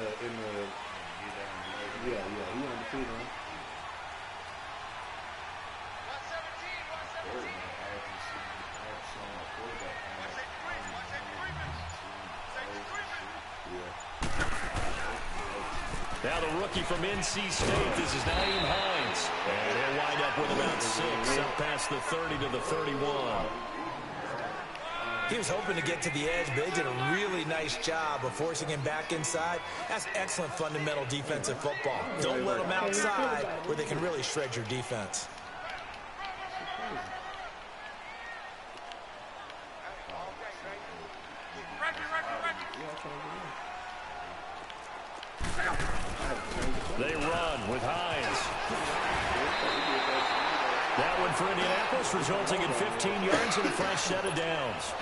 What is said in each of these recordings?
he undefeated. Now the rookie from NC State, this is Naeem Hines. And he'll wind up with about 6, up past the 30 to the 31. He was hoping to get to the edge, but they did a really nice job of forcing him back inside. That's excellent fundamental defensive football. Don't let them outside where they can really shred your defense. They run with Hines. That one for Indianapolis, resulting in 15 yards and a fresh set of downs.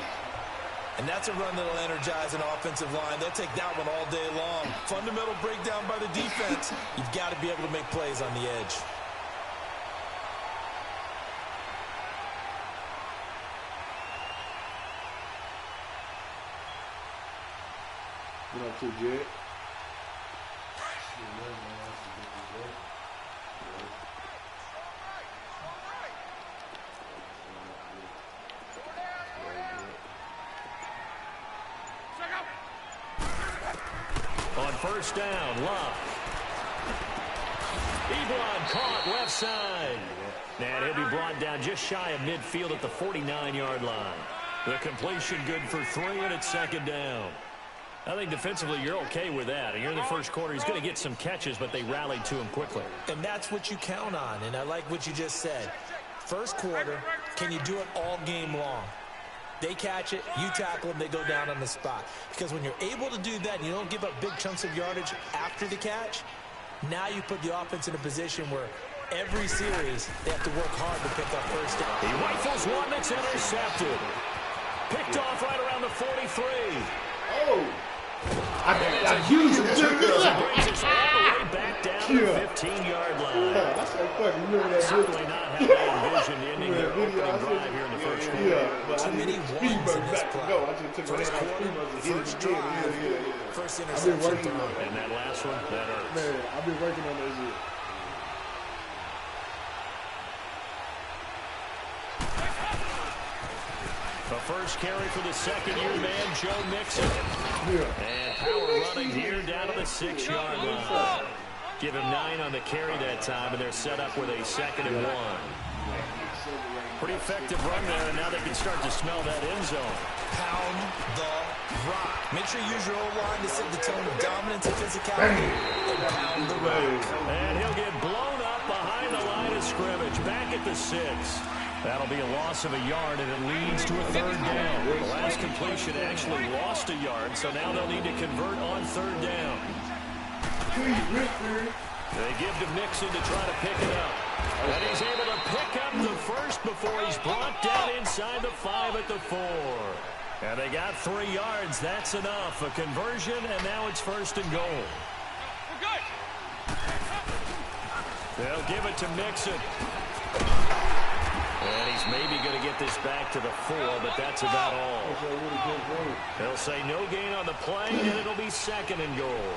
And that's a run that'll energize an offensive line. They'll take that one all day long. Fundamental breakdown by the defense. You've got to be able to make plays on the edge. What up to Jed? On first down, Love. Ebron caught left side. And he'll be brought down just shy of midfield at the 49-yard line. The completion good for 3, and it's second down. I think defensively you're okay with that. And you're in the first quarter. He's going to get some catches, but they rallied to him quickly. And that's what you count on, and I like what you just said. First quarter, can you do it all game long? They catch it, you tackle them, they go down on the spot. Because when you're able to do that and you don't give up big chunks of yardage after the catch, now you put the offense in a position where every series they have to work hard to pick up first down. He rifles one that's intercepted. Picked off right around the 43. Oh! I used it. Brings us all the way back down to the 15-yard line. I said, fuck, you remember that Certainly not how they envisioned ending their opening drive here in the first quarter. Yeah, too many ones in this play. No, I just took my head out. First drive, first I've been interception. working on it. And that last one, that hurts. Man, I've been working on that shit. The first carry for the second-year man, Joe Mixon. Yeah. And power running here down to the 6-yard line. Give him 9 on the carry that time, and they're set up with a 2nd and 1. Pretty effective run there, and now they can start to smell that end zone. Pound the rock. Make sure you use your O-line to set the tone of dominance and physicality. And pound the rock. And he'll get blown up behind the line of scrimmage, back at the 6. That'll be a loss of a yard, and it leads to a 3rd down. The last completion actually lost a yard, so now they'll need to convert on 3rd down. They give to Mixon to try to pick it up. And he's able to pick up the first before he's brought down inside the 5 at the 4. And they got 3 yards. That's enough. A conversion, and now it's 1st and goal. We're good. They'll give it to Mixon. And he's maybe going to get this back to the 4, but that's about all. They'll say no gain on the play, and it'll be 2nd and goal.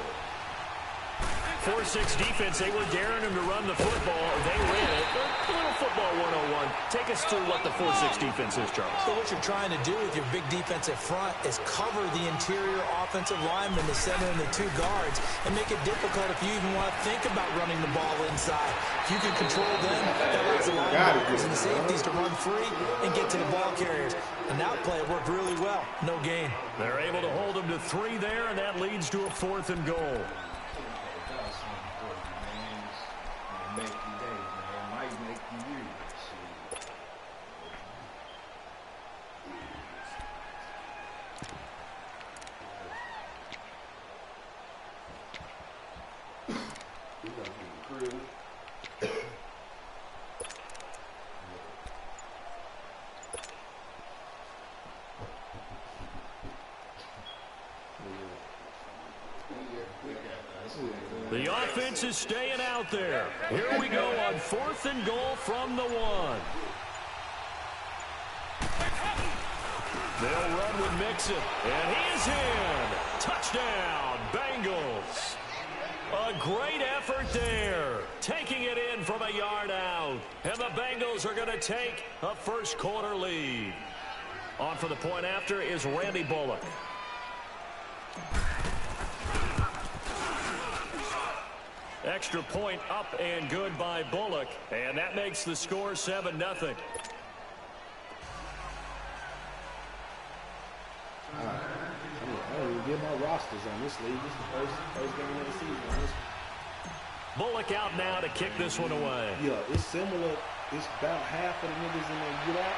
4-6 defense, they were daring him to run the football. They ran it. A little football 101. Take us through what the 4-6 defense is, Charles. So what you're trying to do with your big defensive front is cover the interior offensive lineman, the center, and the 2 guards, and make it difficult if you even want to think about running the ball inside. If you can control them, that allows the linebackers and the safeties to run free and get to the ball carriers. And that play worked really well. No gain. They're able to hold them to 3 there, and that leads to a 4th and goal. The offense is staying out there. Here we go on 4th and goal from the 1. They'll run with Mixon, and he is in. Touchdown, Bengals. A great effort there. Taking it in from a yard out. And the Bengals are going to take a first quarter lead. On for the point after is Randy Bullock. Extra point up and good by Bullock. And that makes the score 7-0. All right. I don't even get my rosters on this league. This is the first game of the season on this one. Bullock out now to kick this one away. Yeah, it's similar. It's about half of the niggas in there get out.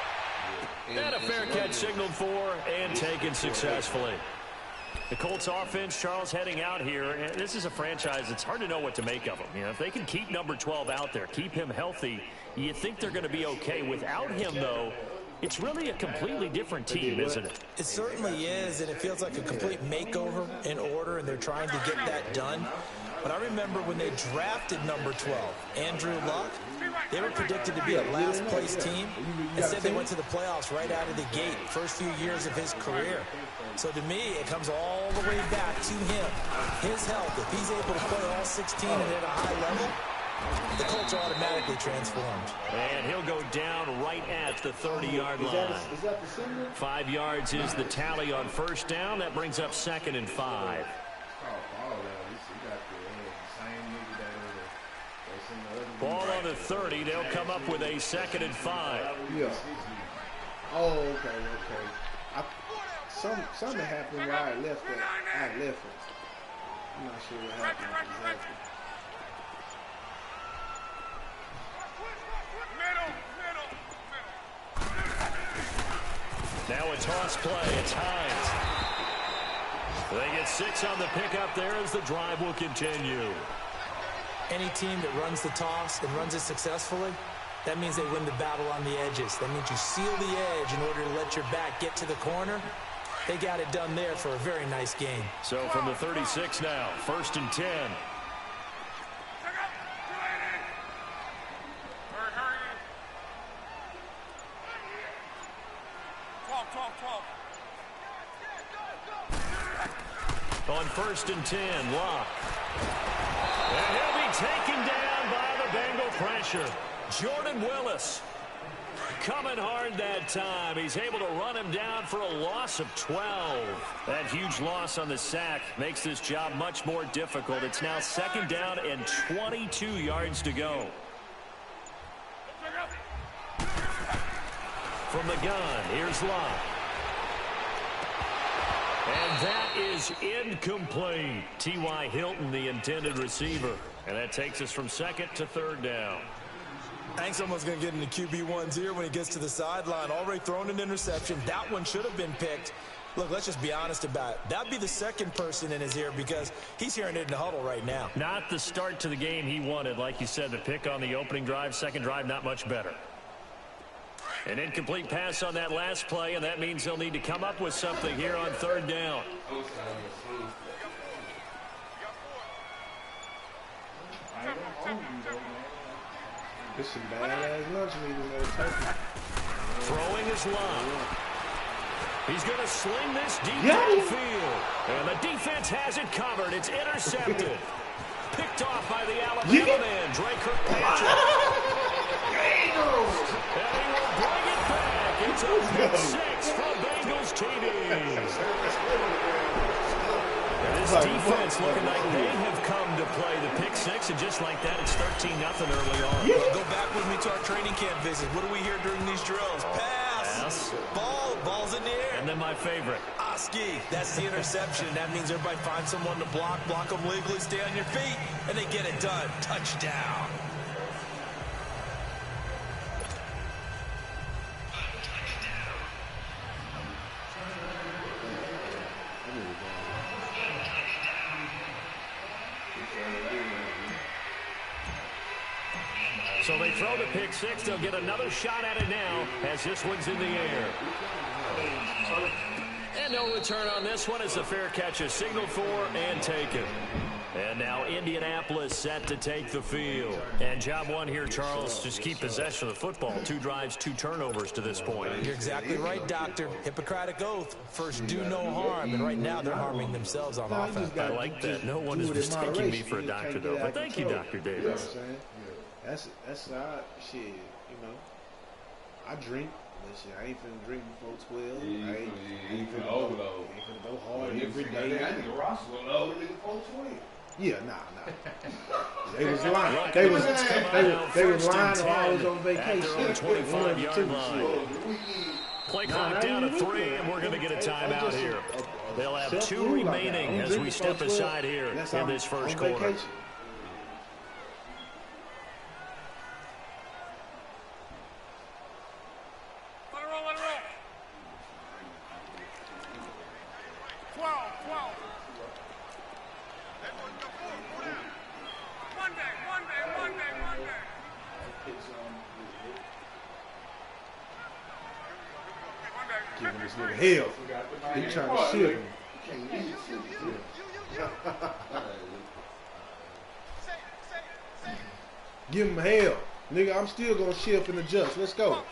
And a fair catch signaled for and taken successfully. The Colts offense, Charles, heading out here. And this is a franchise, it's hard to know what to make of them. You know, if they can keep number 12 out there, keep him healthy, you think they're going to be okay. Without him, though, it's really a completely different team, isn't it? It certainly is, and it feels like a complete makeover in order, and they're trying to get that done. But I remember when they drafted number 12, Andrew Luck, they were predicted to be a last-place team. Instead, they went to the playoffs right out of the gate, first few years of his career. So to me, it comes all the way back to him. His health, if he's able to play all 16 and at a high level, the Colts are automatically transformed. And he'll go down right at the 30-yard line. 5 yards is the tally on first down. That brings up 2nd and 5. Ball on the 30. They'll come up with a 2nd and 5. Yeah. Oh, okay. Something happened where I left it. I'm not sure what happened exactly. Now a toss play. It's Hines. They get 6 on the pickup there as the drive will continue. Any team that runs the toss and runs it successfully, that means they win the battle on the edges. That means you seal the edge in order to let your back get to the corner. They got it done there for a very nice game. So from the 36 now, 1st and 10. On 1st and 10, Locke. And he'll be taken down by the Bengal pressure. Jordan Willis coming hard that time. He's able to run him down for a loss of 12. That huge loss on the sack makes this job much more difficult. It's now 2nd down and 22 yards to go. From the gun, here's Locke. And that is incomplete. T.Y. Hilton, the intended receiver. And that takes us from 2nd to 3rd down. I think someone's going to get into QB1's ear when he gets to the sideline. Already thrown an interception. That one should have been picked. Look, let's just be honest about it. That'd be the second person in his ear because he's hearing it in the huddle right now. Not the start to the game he wanted. Like you said, the pick on the opening drive, second drive, not much better. An incomplete pass on that last play, and that means they'll need to come up with something here on 3rd down. This is badass lunch meat in there, turkey. Throwing his line. He's going to sling this deep downfield. And the defense has it covered. It's intercepted. Picked off by the Alabama man, Drake Kirkpatrick. And he will bring it back. It's a pick 6 from Bengals TD. This defense looking like they have come to play the pick 6, and just like that, it's 13-0 early on. Go back with me to our training camp visit. What do we hear during these drills? Pass. Ball's in the air. And then my favorite. Oski. That's the interception. That means everybody finds someone to block them legally, stay on your feet, and they get it done. Touchdown. So they throw the pick 6. They'll get another shot at it now as this one's in the air. And no return on this one as the fair catch is signaled for and taken. And now Indianapolis set to take the field. And job one here, Charles, just keep possession of the football. 2 drives, 2 turnovers to this point. You're exactly right, Doctor. Hippocratic oath. First, do no harm. And right now, they're harming themselves on offense. I like that. No one is mistaking me for a doctor, though. But thank you, Dr. Davis. That's shit, you know. I drink. But shit, I ain't finna drink before 12. I ain't finna go hard every day. I think Ross will load it before 12. Yeah, nah. They was lying. They was lying while I was on vacation. 25-yard line. Play clock down to 3, and we're going to get a timeout here. They'll have 2 remaining as we step aside here in this first quarter. Giving this nigga hell. He trying to shift him. Give him hell. Nigga, I'm still going to shift and adjust. Let's go.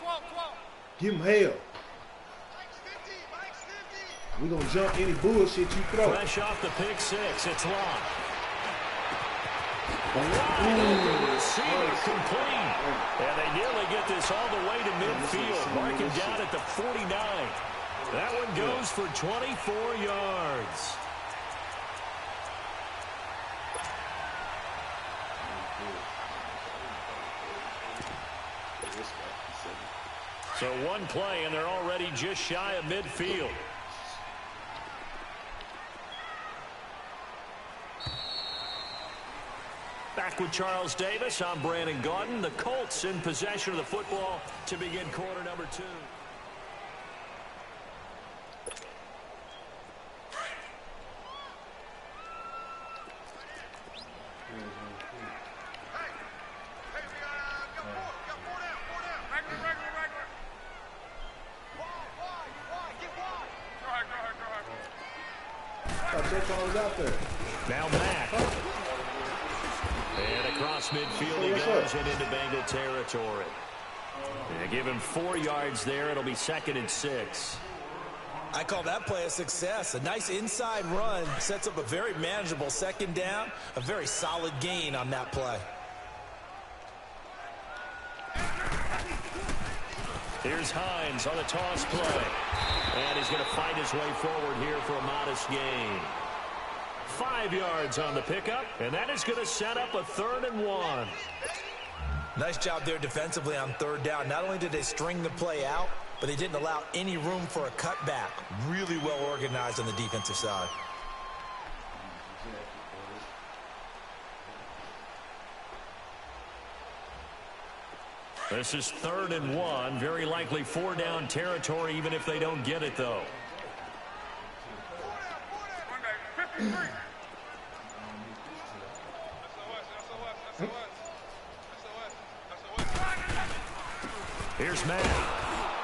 Give him hell. We're going to jump any bullshit you throw. Fresh off the pick 6. It's locked. Wide receiver complete. And they nearly get this all the way to midfield. Marking down at the 49. That one goes for 24 yards. So one play, and they're already just shy of midfield. Back with Charles Davis. I'm Brandon Gaudin. The Colts in possession of the football to begin quarter number 2. Now Mack. And across midfield he goes and into Bengal territory. And give him 4 yards there. It'll be 2nd and 6. I call that play a success. A nice inside run sets up a very manageable 2nd down. A very solid gain on that play. Here's Hines on the toss play. And he's going to fight his way forward here for a modest gain. 5 yards on the pickup, and that is going to set up a 3rd and 1. Nice job there defensively on 3rd down. Not only did they string the play out, but they didn't allow any room for a cutback. Really well organized on the defensive side. This is 3rd and 1. Very likely 4-down territory, even if they don't get it, though. Here's Matt.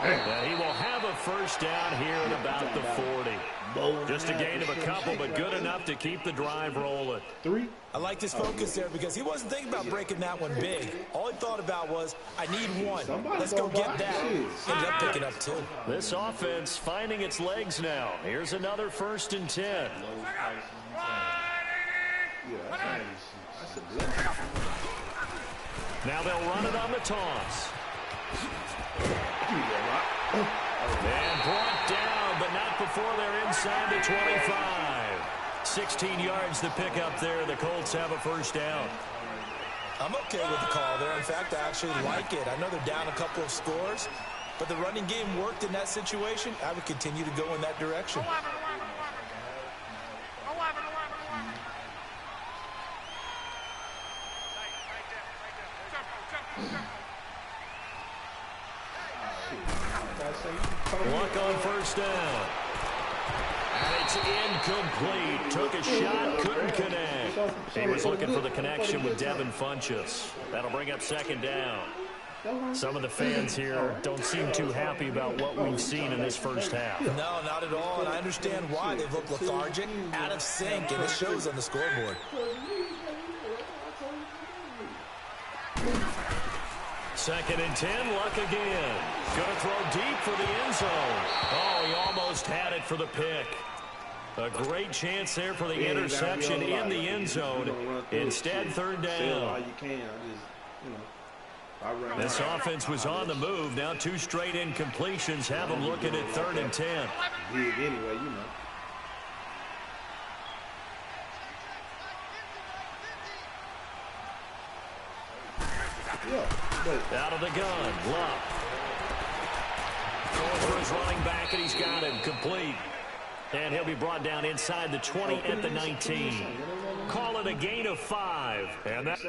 And he will have a 1st down here at about the 40. Just a gain of a couple, but good enough to keep the drive rolling. 3. I like his focus there because he wasn't thinking about breaking that one big. All he thought about was, I need 1. Let's go get that. Ended up picking up 2. This offense finding its legs now. Here's another 1st and 10. Now they'll run it on the toss. And brought down, but not before they're inside the 25. 16 yards to pick up there. The Colts have a 1st down. I'm okay with the call there. In fact, I actually like it. I know they're down a couple of scores, but the running game worked in that situation. I would continue to go in that direction. Luck on 1st down. And it's incomplete. Took a shot, couldn't connect. He was looking for the connection with Devin Funchess. That'll bring up 2nd down. Some of the fans here don't seem too happy about what we've seen in this 1st half. No, not at all, and I understand why. They've looked lethargic, out of sync, and it shows on the scoreboard. 2nd and 10, Luck again. Going to throw deep for the end zone. Oh, he almost had it for the pick. A great chance there for the interception in the end zone. Instead, 3rd down. This offense was on the move. Now 2 straight incompletions have them looking at 3rd and 10. Anyway, you know. Out of the gun, Luck. Going for his running back, and he's got him complete. And he'll be brought down inside the 20 at the 19. Call it a gain of 5. And that...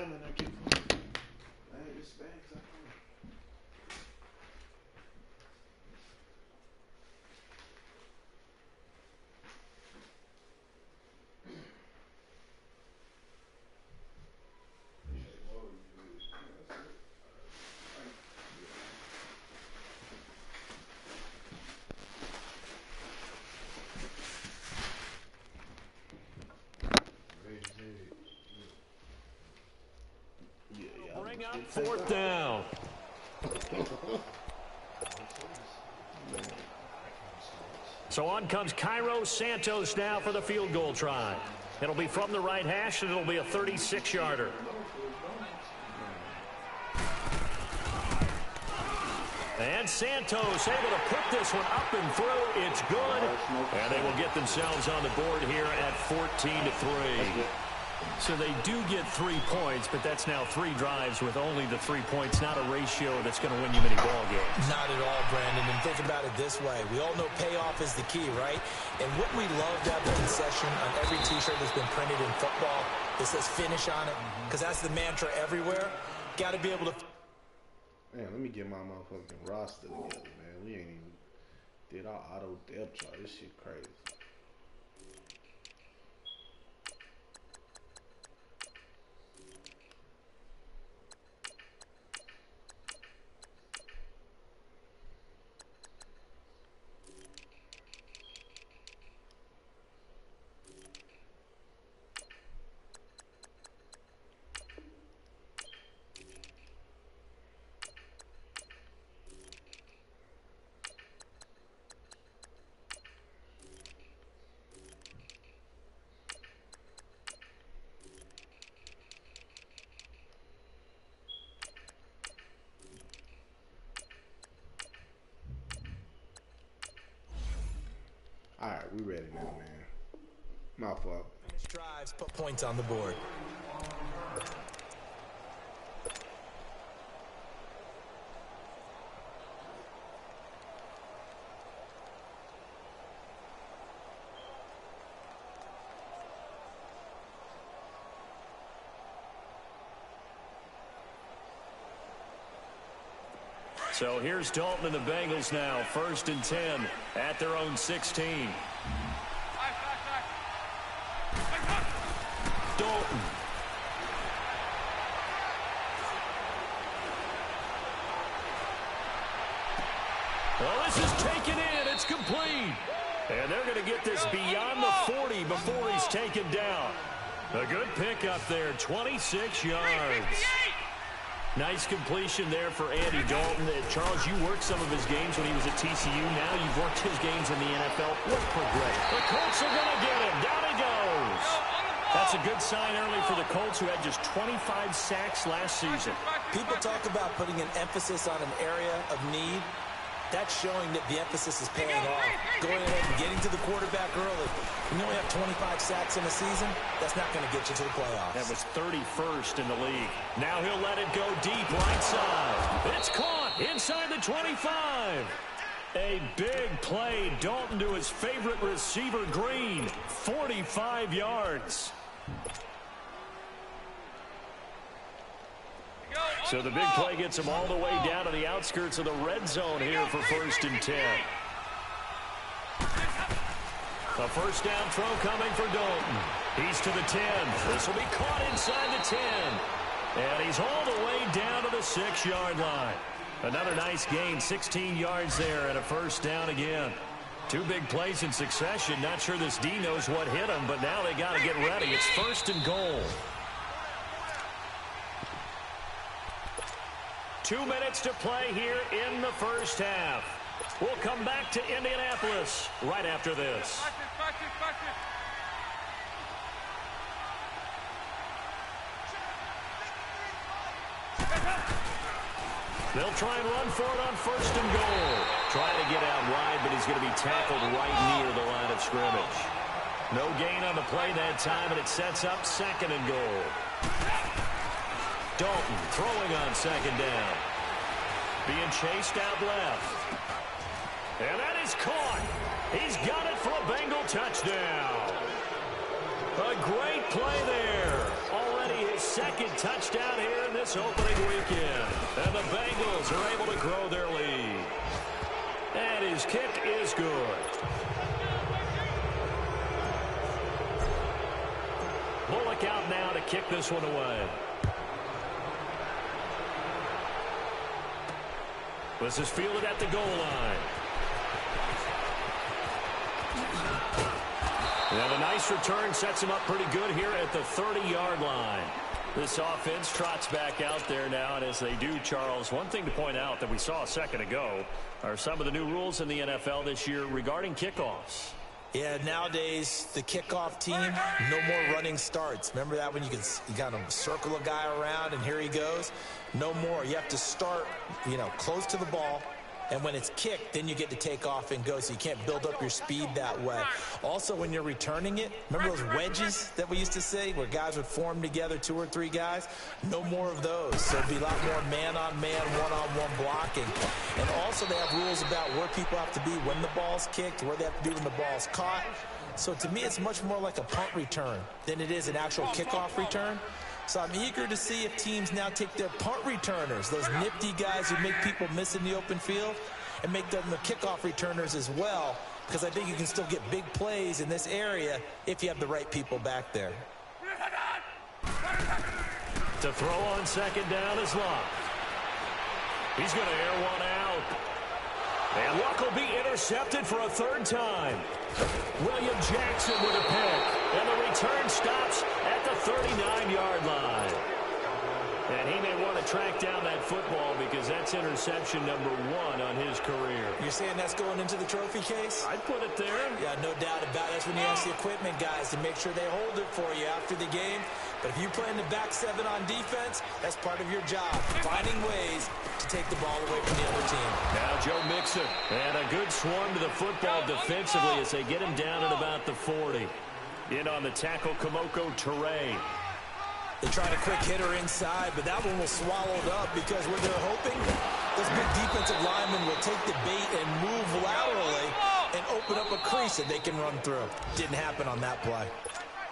Up 4th down. So on comes Cairo Santos now for the field goal try. It'll be from the right hash, and it'll be a 36-yarder. And Santos able to put this one up and through. It's good. And they will get themselves on the board here at 14-3. So they do get 3 points, but that's now 3 drives with only the 3 points, not a ratio that's going to win you many ball games. Not at all, Brandon. And think about it this way. We all know payoff is the key, right? And what we love to have the concession on every T-shirt that's been printed in football that says finish on it, because that's the mantra everywhere. Got to be able to... Man, let me get my motherfucking roster together, man. We ain't even did our auto depth chart. This shit crazy. All right, we ready now, man. My fault. Finish drives, put points on the board. So here's Dalton and the Bengals now. 1st and 10 at their own 16. Dalton. Well, this is taken in. It's complete. And they're going to get this beyond the 40 before he's taken down. A good pickup there, 26 yards. Nice completion there for Andy Dalton. Charles, you worked some of his games when he was at TCU. Now you've worked his games in the NFL. What progression. The Colts are going to get him. Down he goes. That's a good sign early for the Colts, who had just 25 sacks last season. People talk about putting an emphasis on an area of need. That's showing that the emphasis is paying off. Going ahead and getting to the quarterback early. When you only have 25 sacks in a season, that's not going to get you to the playoffs. That was 31st in the league. Now he'll let it go deep right side. It's caught inside the 25. A big play. Dalton to his favorite receiver, Green. 45 yards. So the big play gets him all the way down to the outskirts of the red zone here for 1st and 10. A 1st down throw coming for Dalton. He's to the 10. This will be caught inside the 10. And he's all the way down to the 6-yard line. Another nice gain, 16 yards there, and a 1st down again. 2 big plays in succession. Not sure this D knows what hit him, but now they got to get ready. It's 1st and goal. 2 minutes to play here in the first half. We'll come back to Indianapolis right after this. They'll try and run for it on 1st and goal. Trying to get out wide, but he's going to be tackled right near the line of scrimmage. No gain on the play that time, and it sets up 2nd and goal. Dalton throwing on 2nd down. Being chased out left. And that is caught. He's got it for a Bengal touchdown. A great play there. Already his 2nd touchdown here in this opening weekend. And the Bengals are able to grow their lead. And his kick is good. Bullock out now to kick this one away. This is fielded at the goal line. And a nice return sets him up pretty good here at the 30-yard line. This offense trots back out there now, and as they do, Charles, one thing to point out that we saw a second ago are some of the new rules in the NFL this year regarding kickoffs. Yeah, nowadays, the kickoff team, no more running starts. Remember that when you kind of circle a guy around and here he goes? No more. You have to start, close to the ball. And when it's kicked, then you get to take off and go, so you can't build up your speed that way. Also, when you're returning it, remember those wedges that we used to say where guys would form together, 2 or 3 guys? No more of those. So it'd be a lot more man-on-man, one-on-one blocking. And also they have rules about where people have to be when the ball's kicked, where they have to be when the ball's caught. So to me, it's much more like a punt return than it is an actual kickoff return. So I'm eager to see if teams now take their punt returners, those nifty guys who make people miss in the open field, and make them the kickoff returners as well, because I think you can still get big plays in this area if you have the right people back there. To throw on 2nd down is Luck. He's going to air one out. And Luck will be intercepted for a 3rd time. William Jackson with a pick. And the return stops at the 39-yard line. And he may want to track down that football because that's interception number 1 on his career. You're saying that's going into the trophy case? I'd put it there. Yeah, no doubt about it. That's when you ask the equipment guys to make sure they hold it for you after the game. But if you play in the back 7 on defense, that's part of your job, finding ways to take the ball away from the other team. Now Joe Mixon. And a good swarm to the football defensively as they get him down at about the 40. In on the tackle, Kamoko Toure. They tried a quick hitter inside, but that one was swallowed up because what they're hoping, those big defensive linemen will take the bait and move laterally and open up a crease that they can run through. Didn't happen on that play.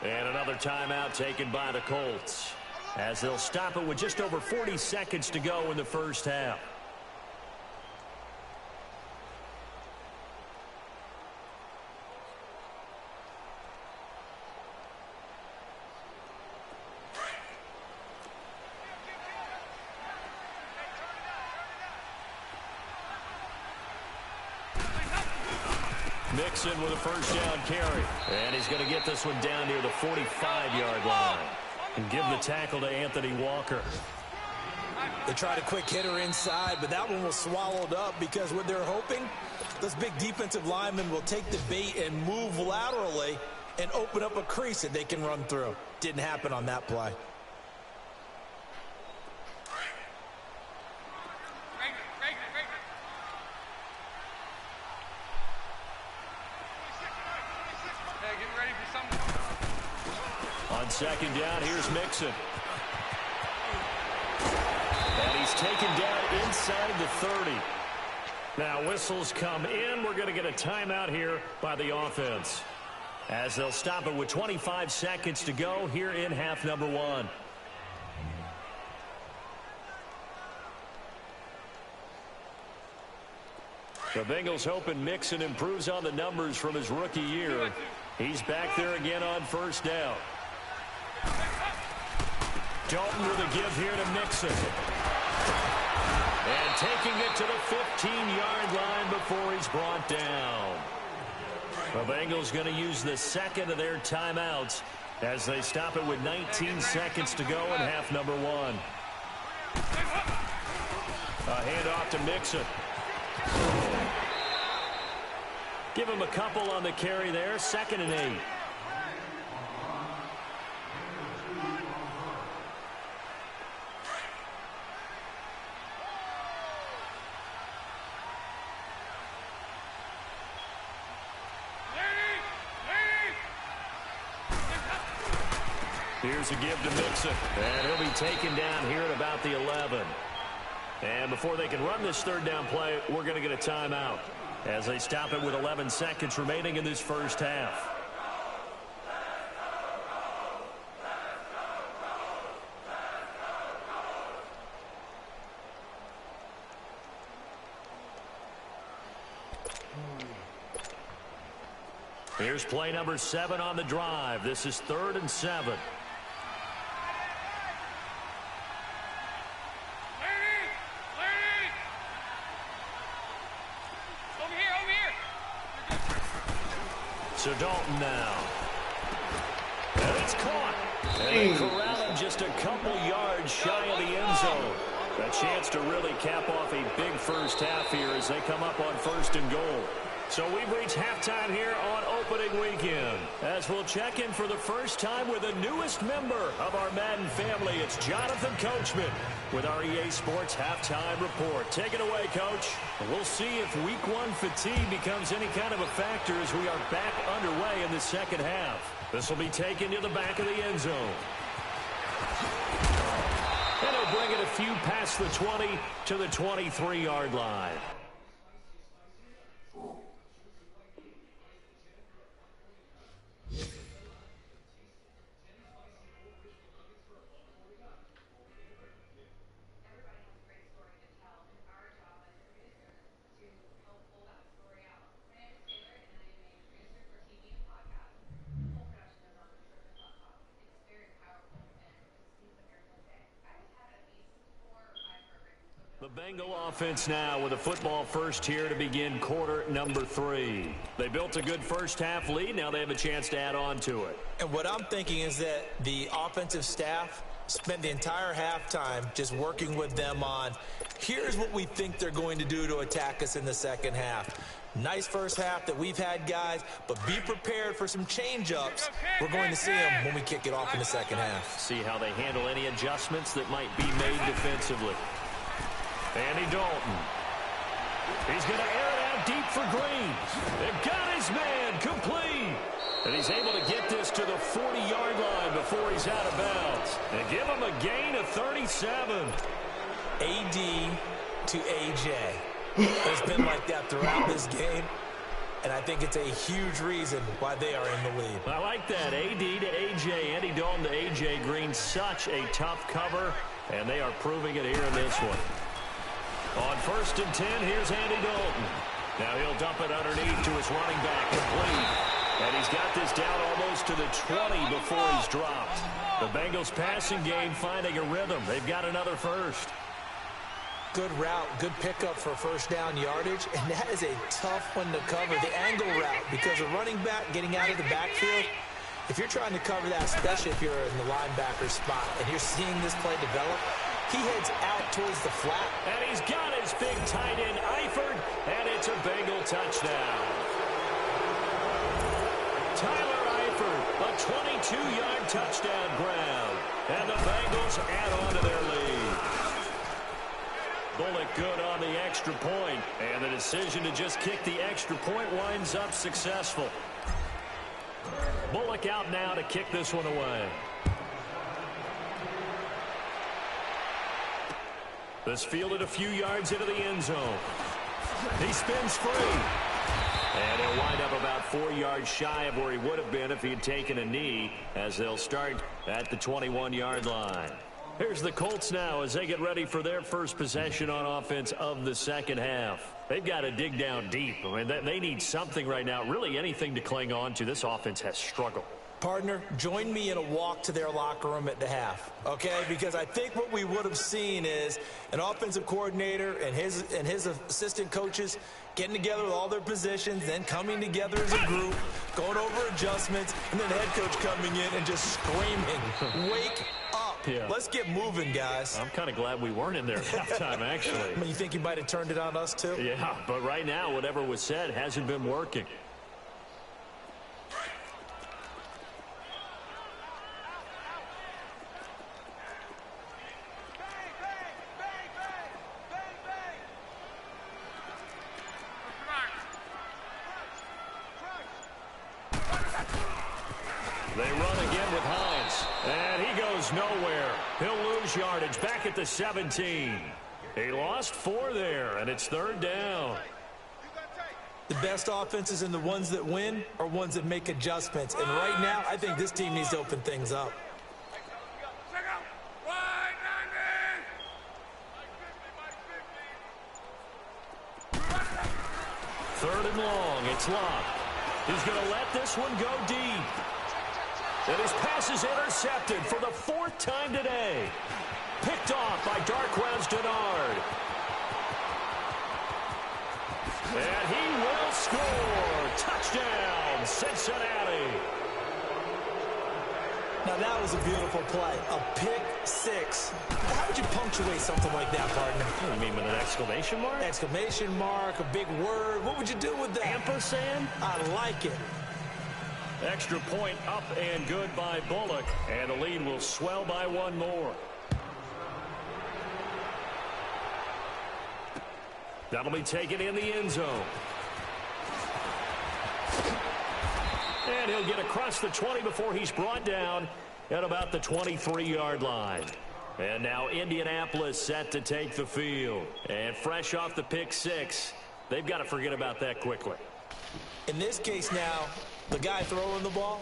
And another timeout taken by the Colts as they'll stop it with just over 40 seconds to go in the first half. Mixon with a 1st down carry. And he's going to get this one down near the 45-yard line. And give the tackle to Anthony Walker. They tried a quick hitter inside, but that one was swallowed up because what they're hoping, those big defensive linemen will take the bait and move laterally and open up a crease that they can run through. Didn't happen on that play. On 2nd down, here's Mixon. And he's taken down inside the 30. Now whistles come in. We're going to get a timeout here by the offense as they'll stop it with 25 seconds to go here in half number 1. The Bengals hoping Mixon improves on the numbers from his rookie year. He's back there again on 1st down. Dalton with a give here to Mixon. And taking it to the 15-yard line before he's brought down. The Bengals going to use the 2nd of their timeouts as they stop it with 19 seconds to go in half number 1. A handoff to Mixon. Give him a couple on the carry there. 2nd and 8. Here's a give to Mixon. And he'll be taken down here at about the 11. And before they can run this 3rd down play, we're going to get a timeout as they stop it with 11 seconds remaining in this first half. Here's play number 7 on the drive. This is 3rd and 7. So Dalton now. And it's caught. And they corral him just a couple yards shy of the end zone. A chance to really cap off a big first half here as they come up on 1st and goal. So we've reached halftime here on opening weekend. As we'll check in for the first time with the newest member of our Madden family, it's Jonathan Coachman with our EA Sports Halftime Report. Take it away, Coach. We'll see if Week 1 fatigue becomes any kind of a factor as we are back underway in the second half. This will be taken to the back of the end zone. And he'll bring it a few past the 20 to the 23-yard line. The Bengal offense now with a football first here to begin quarter number 3. They built a good first half lead. Now they have a chance to add on to it. And what I'm thinking is that the offensive staff spent the entire halftime just working with them on, here's what we think they're going to do to attack us in the second half. Nice first half that we've had, guys, but be prepared for some change-ups. We're going to see them when we kick it off in the second half. See how they handle any adjustments that might be made defensively. Andy Dalton. He's going to air it out deep for Green. They've got his man complete. And he's able to get this to the 40-yard line before he's out of bounds. They give him a gain of 37. AD to AJ. It's been like that throughout this game, and I think it's a huge reason why they are in the lead. I like that. AD to AJ, Andy Dalton to AJ Green. Such a tough cover, and they are proving it here in this one. On 1st and 10, here's Andy Dalton. Now he'll dump it underneath to his running back, complete. And he's got this down almost to the 20 before he's dropped. The Bengals passing game finding a rhythm. They've got another first. Good route, good pickup for first down yardage, and that is a tough one to cover, the angle route, because a running back getting out of the backfield, if you're trying to cover that, especially if you're in the linebacker spot, and you're seeing this play develop, he heads out towards the flat. And he's got his big tight end, Eifert, and it's a Bengal touchdown. Tyler Eifert, a 22-yard touchdown grab, and the Bengals add on to their lead. Bullock good on the extra point, and the decision to just kick the extra point winds up successful. Bullock out now to kick this one away. This fielded a few yards into the end zone. He spins free. And he'll wind up about 4 yards shy of where he would have been if he had taken a knee, as they'll start at the 21-yard line. Here's the Colts now as they get ready for their first possession on offense of the second half. They've got to dig down deep. I mean, they need something right now, really anything to cling on to. This offense has struggled. Partner, join me in a walk to their locker room at the half, okay? Because I think what we would have seen is an offensive coordinator and his assistant coaches getting together with all their positions, then coming together as a group, going over adjustments, and then the head coach coming in and just screaming, wake up. Yeah. Let's get moving, guys. I'm kind of glad we weren't in there at halftime, actually. I mean, you think you might have turned it on us, too? Yeah, but right now, whatever was said hasn't been working. They run again with Hines, and he goes nowhere. He'll lose yardage back at the 17. He lost 4 there, and it's 3rd down. The best offenses and the ones that win are ones that make adjustments. And right now, I think this team needs to open things up. Third and long, it's locked. He's going to let this one go deep. And his pass is intercepted for the 4th time today. Picked off by Darquez Denard. And he will score. Touchdown, Cincinnati. Now, that was a beautiful play. A pick 6. How would you punctuate something like that, partner? What do you mean, with an exclamation mark? Exclamation mark, a big word. What would you do with that? Ampersand? I like it. Extra point up and good by Bullock. And the lead will swell by 1 more. That'll be taken in the end zone. And he'll get across the 20 before he's brought down at about the 23-yard line. And now Indianapolis set to take the field. And fresh off the pick 6, they've got to forget about that quickly. In this case now, the guy throwing the ball,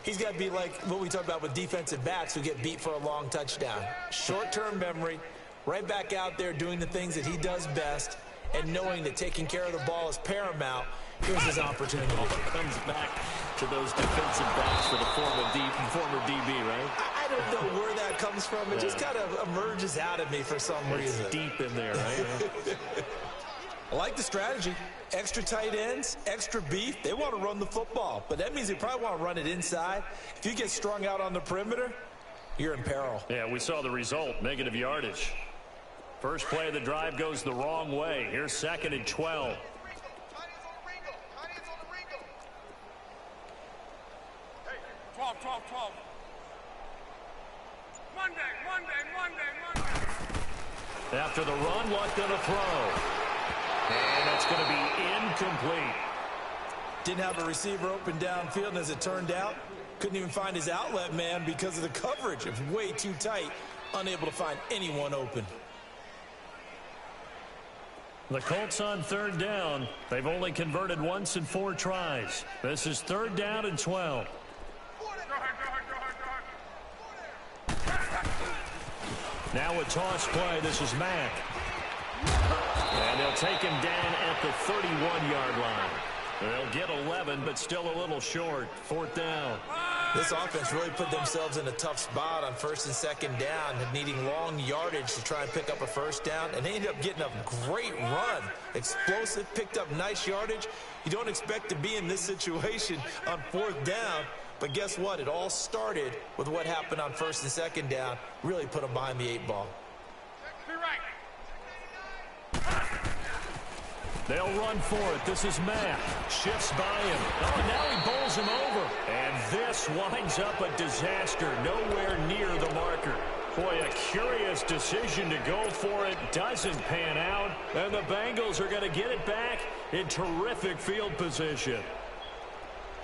he's got to be like what we talked about with defensive backs who get beat for a long touchdown. Short-term memory, right back out there doing the things that he does best, and knowing that taking care of the ball is paramount. Here's his opportunity. Comes back to those defensive backs for the former DB, right? I don't know where that comes from. It just kind of emerges out of me for some reason. It's deep in there, right? I like the strategy. Extra tight ends, extra beef. They want to run the football, but that means they probably want to run it inside. If you get strung out on the perimeter, you're in peril. Yeah, we saw the result, negative yardage. First play of the drive goes the wrong way. Here's 2nd and 12. After the run, Luck going to throw. And it's going to be incomplete. Didn't have a receiver open downfield, and as it turned out, couldn't even find his outlet man because of the coverage. It was way too tight, unable to find anyone open. The Colts on 3rd down. They've only converted once in 4 tries. This is 3rd down and 12. Now a toss play. This is Mack. And they'll take him down at the 31-yard line. They'll get 11, but still a little short. 4th down. This offense really put themselves in a tough spot on 1st and 2nd down, needing long yardage to try and pick up a 1st down, and they ended up getting a great run. Explosive, picked up nice yardage. You don't expect to be in this situation on 4th down, but guess what? It all started with what happened on 1st and 2nd down. Really put them behind the 8 ball. They'll run for it. This is Mack. Shifts by him. Oh, and now he bowls him over. And this winds up a disaster. Nowhere near the marker. Boy, a curious decision to go for it. Doesn't pan out. And the Bengals are going to get it back in terrific field position.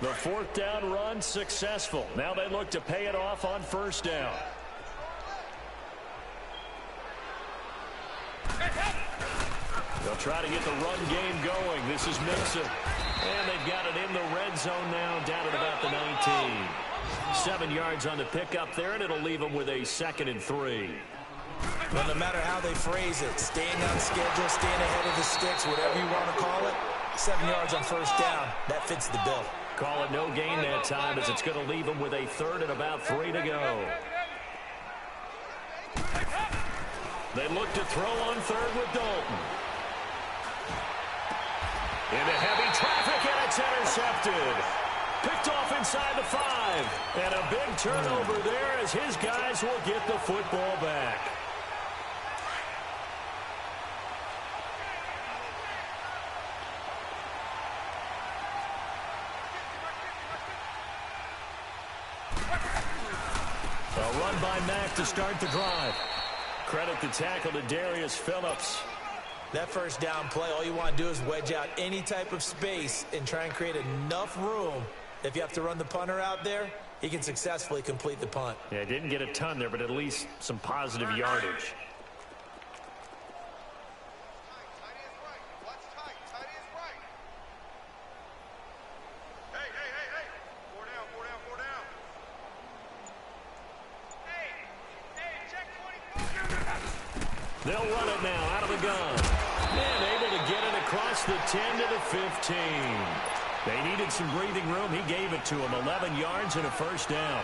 The 4th down run successful. Now they look to pay it off on 1st down. They'll try to get the run game going. This is Mixon. And they've got it in the red zone now, down at about the 19. 7 yards on the pickup there, and it'll leave them with a 2nd and 3. Well, no matter how they phrase it, staying on schedule, staying ahead of the sticks, whatever you want to call it, 7 yards on 1st down, that fits the bill. Call it no gain that time, as it's going to leave them with a 3rd and about 3 to go. They look to throw on 3rd with Dalton. Into heavy traffic, and it's intercepted. Picked off inside the 5. And a big turnover there as his guys will get the football back. A run by Mack to start the drive. Credit the tackle to Darius Phillips. That first down play, all you want to do is wedge out any type of space and try and create enough room. If you have to run the punter out there, he can successfully complete the punt. Yeah, didn't get a ton there, but at least some positive yardage. They'll run it now out of the gun. And able to get it across the 10 to the 15. They needed some breathing room. He gave it to them. 11 yards and a first down.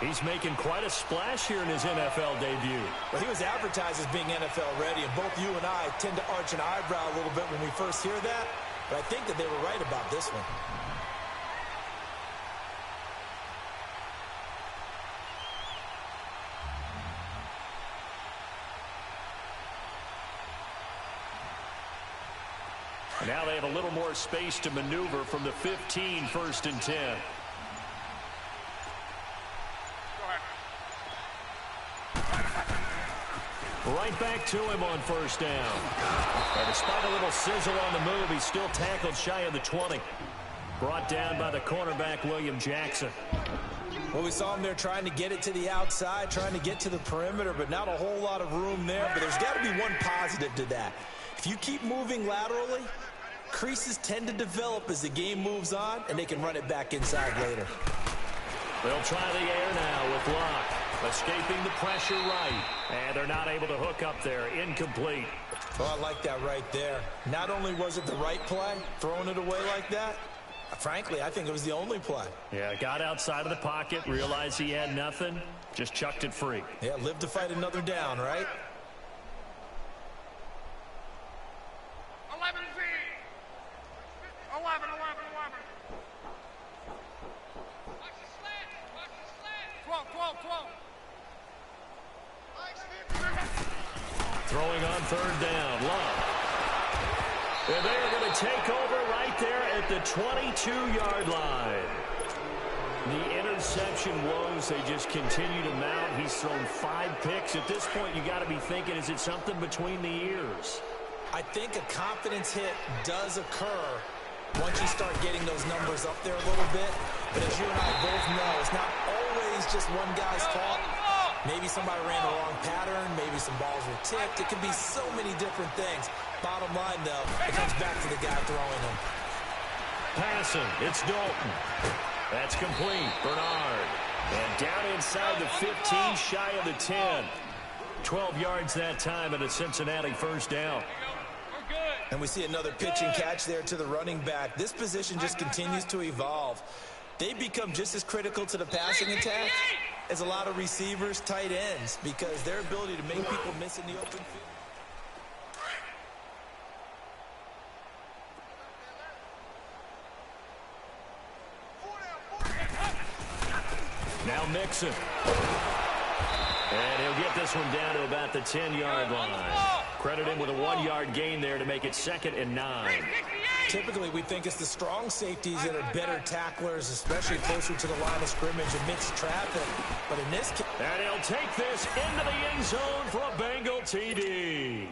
He's making quite a splash here in his NFL debut. Well, he was advertised as being NFL ready, and both you and I tend to arch an eyebrow a little bit when we first hear that. But I think that they were right about this one. Now they have a little more space to maneuver from the 15, 1st and 10. Right back to him on first down. And despite a little sizzle on the move, he's still tackled shy of the 20. Brought down by the cornerback, William Jackson. Well, we saw him there trying to get it to the outside, trying to get to the perimeter, but not a whole lot of room there. But there's got to be one positive to that. If you keep moving laterally, creases tend to develop as the game moves on, and they can run it back inside later. They'll try the air now with Locke. Escaping the pressure right. And they're not able to hook up there. Incomplete. Oh, I like that right there. Not only was it the right play, throwing it away like that, frankly, I think it was the only play. Yeah, got outside of the pocket, realized he had nothing, just chucked it free. Yeah, live to fight another down, right? 11 V. 11. Watch the slant. 12. Throwing on third down, Love. And they are going to take over right there at the 22-yard line. The interception woes, they just continue to mount. He's thrown 5 picks. At this point, you got to be thinking, is it something between the ears? I think a confidence hit does occur once you start getting those numbers up there a little bit. But as you and I both know, it's not always just one guy's fault. Maybe somebody ran the wrong pattern. Maybe some balls were tipped. It could be so many different things. Bottom line, though, it comes back to the guy throwing them. Passing, it's Dalton. That's complete. Bernard. And down inside the 15, shy of the 10. 12 yards that time and a Cincinnati first down. And we see another pitch and catch there to the running back. This position just continues to evolve. They become just as critical to the passing attack as a lot of receivers, tight ends, because their ability to make people miss in the open field. Now Mixon. And he'll get this one down to about the 10-yard line. Credit him with a 1-yard gain there to make it 2nd and 9. Typically, we think it's the strong safeties that are better tacklers, especially closer to the line of scrimmage amidst traffic. But in this case... And he'll take this into the end zone for a Bengal TD.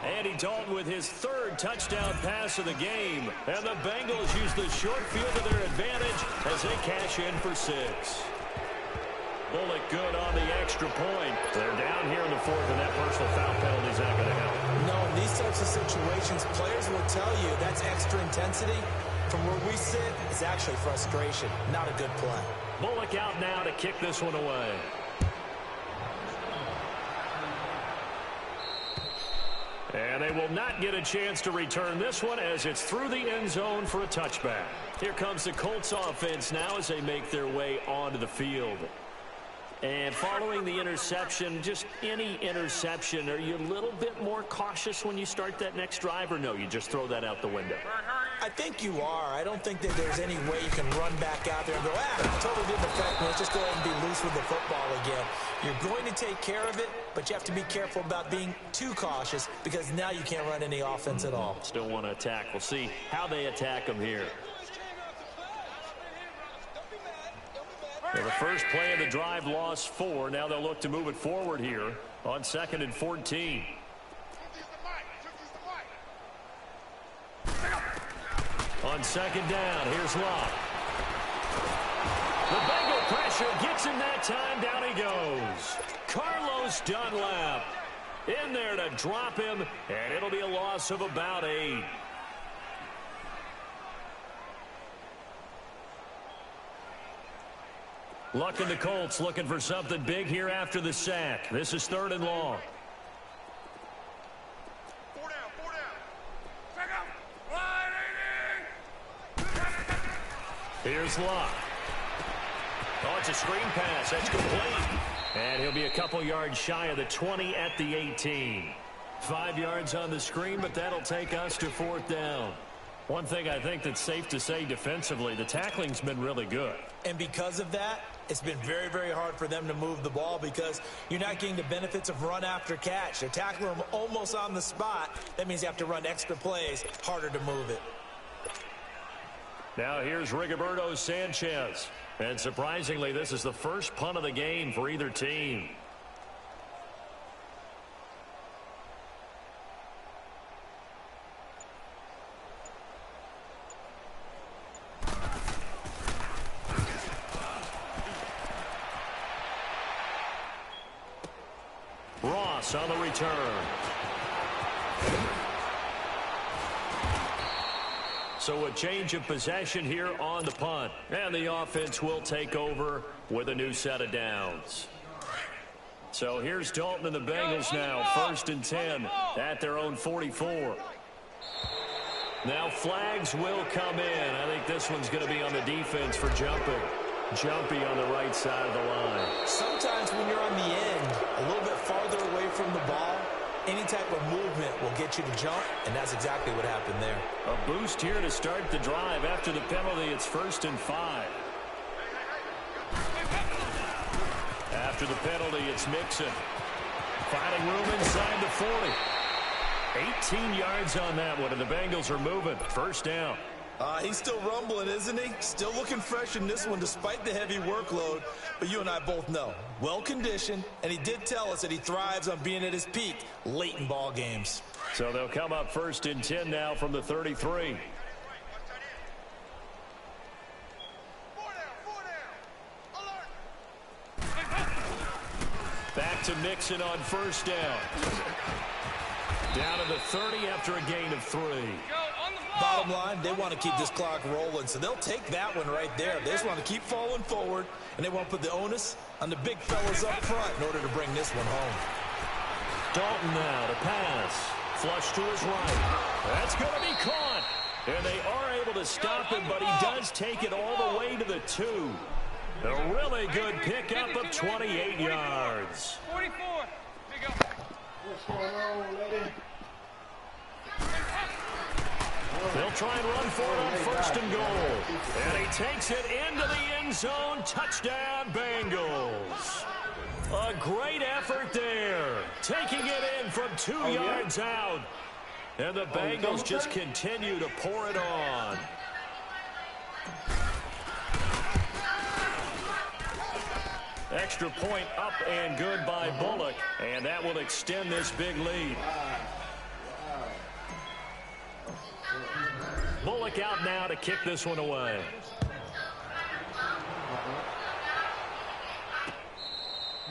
Andy Dalton with his 3rd touchdown pass of the game. And the Bengals use the short field to their advantage as they cash in for 6. Bullock good on the extra point. They're down here in the 4th, and that personal foul penalty is not going to help. No, in these types of situations, players will tell you that's extra intensity. From where we sit, it's actually frustration, not a good play. Bullock out now to kick this one away. And they will not get a chance to return this one as it's through the end zone for a touchback. Here comes the Colts offense now as they make their way onto the field. And following the interception, just any interception, are you a little bit more cautious when you start that next drive, or no, you just throw that out the window? I think you are. I don't think that there's any way you can run back out there and go, totally didn't affect me. Let's just go ahead and be loose with the football again. You're going to take care of it, but you have to be careful about being too cautious because now you can't run any offense at all. Still want to attack. We'll see how they attack them here. Well, the first play of the drive lost 4. Now they'll look to move it forward here on 2nd and 14. On 2nd down, here's Locke. The Bengal pressure gets him that time. Down he goes. Carlos Dunlap in there to drop him, and it'll be a loss of about 8. Luck and the Colts looking for something big here after the sack. This is 3rd and long. 4 down, 4 down. Check out. 180. Here's Locke. Oh, it's a screen pass. That's complete. And he'll be a couple yards shy of the 20 at the 18. 5 yards on the screen, but that'll take us to 4th down. One thing I think that's safe to say defensively, the tackling's been really good. And because of that, it's been very, very hard for them to move the ball because you're not getting the benefits of run after catch. They're tackling them almost on the spot. That means you have to run extra plays, harder to move it. Now here's Rigoberto Sanchez. And surprisingly, this is the first punt of the game for either team. Ross on the return. So a change of possession here on the punt. And the offense will take over with a new set of downs. So here's Dalton and the Bengals now. 1st and 10 at their own 44. Now flags will come in. I think this one's going to be on the defense for jumping. Jumpy on the right side of the line. Sometimes when you're on the end, a little bit farther away from the ball, any type of movement will get you to jump, and that's exactly what happened there. A boost here to start the drive. After the penalty, it's 1st and 5. After the penalty, it's Mixon. Finding room inside the 40. 18 yards on that one, and the Bengals are moving. 1st down. He's still rumbling, isn't he? Still looking fresh in this one despite the heavy workload. But you and I both know, well-conditioned, and he did tell us that he thrives on being at his peak late in ball games. So they'll come up 1st and 10 now from the 33. Back to Mixon on 1st down. Down to the 30 after a gain of 3. Bottom line, they want to keep this clock rolling, so they'll take that one right there. They just want to keep falling forward, and they want to put the onus on the big fellas up front in order to bring this one home. Dalton now to pass. Flush to his right. That's going to be caught. And they are able to stop him, but he does take it all the way to the 2. A really good pickup of 28 yards. 44. What's going on, lady? They'll try and run for it on 1st and goal. And he takes it into the end zone. Touchdown, Bengals. A great effort there. Taking it in from 2 yards out. And the Bengals just continue to pour it on. Extra point up and good by Bullock. And that will extend this big lead. Bullock out now to kick this one away.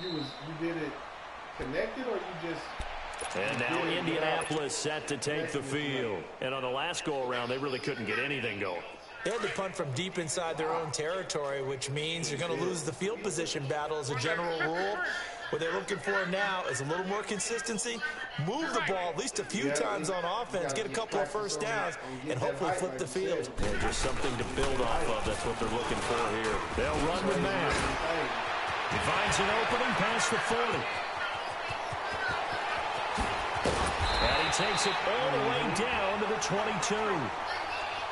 You did it connected, or you just... And now Indianapolis set to take the field. And on the last go-around, they really couldn't get anything going. They had to punt from deep inside their own territory, which means you're going to lose the field position battle as a general rule. What they're looking for now is a little more consistency, move the ball at least a few times on offense, get a couple of 1st downs, and hopefully flip the field. Yeah, just something to build off of. That's what they're looking for here. They'll run with man. He finds an opening past the 40. And he takes it all the way down to the 22.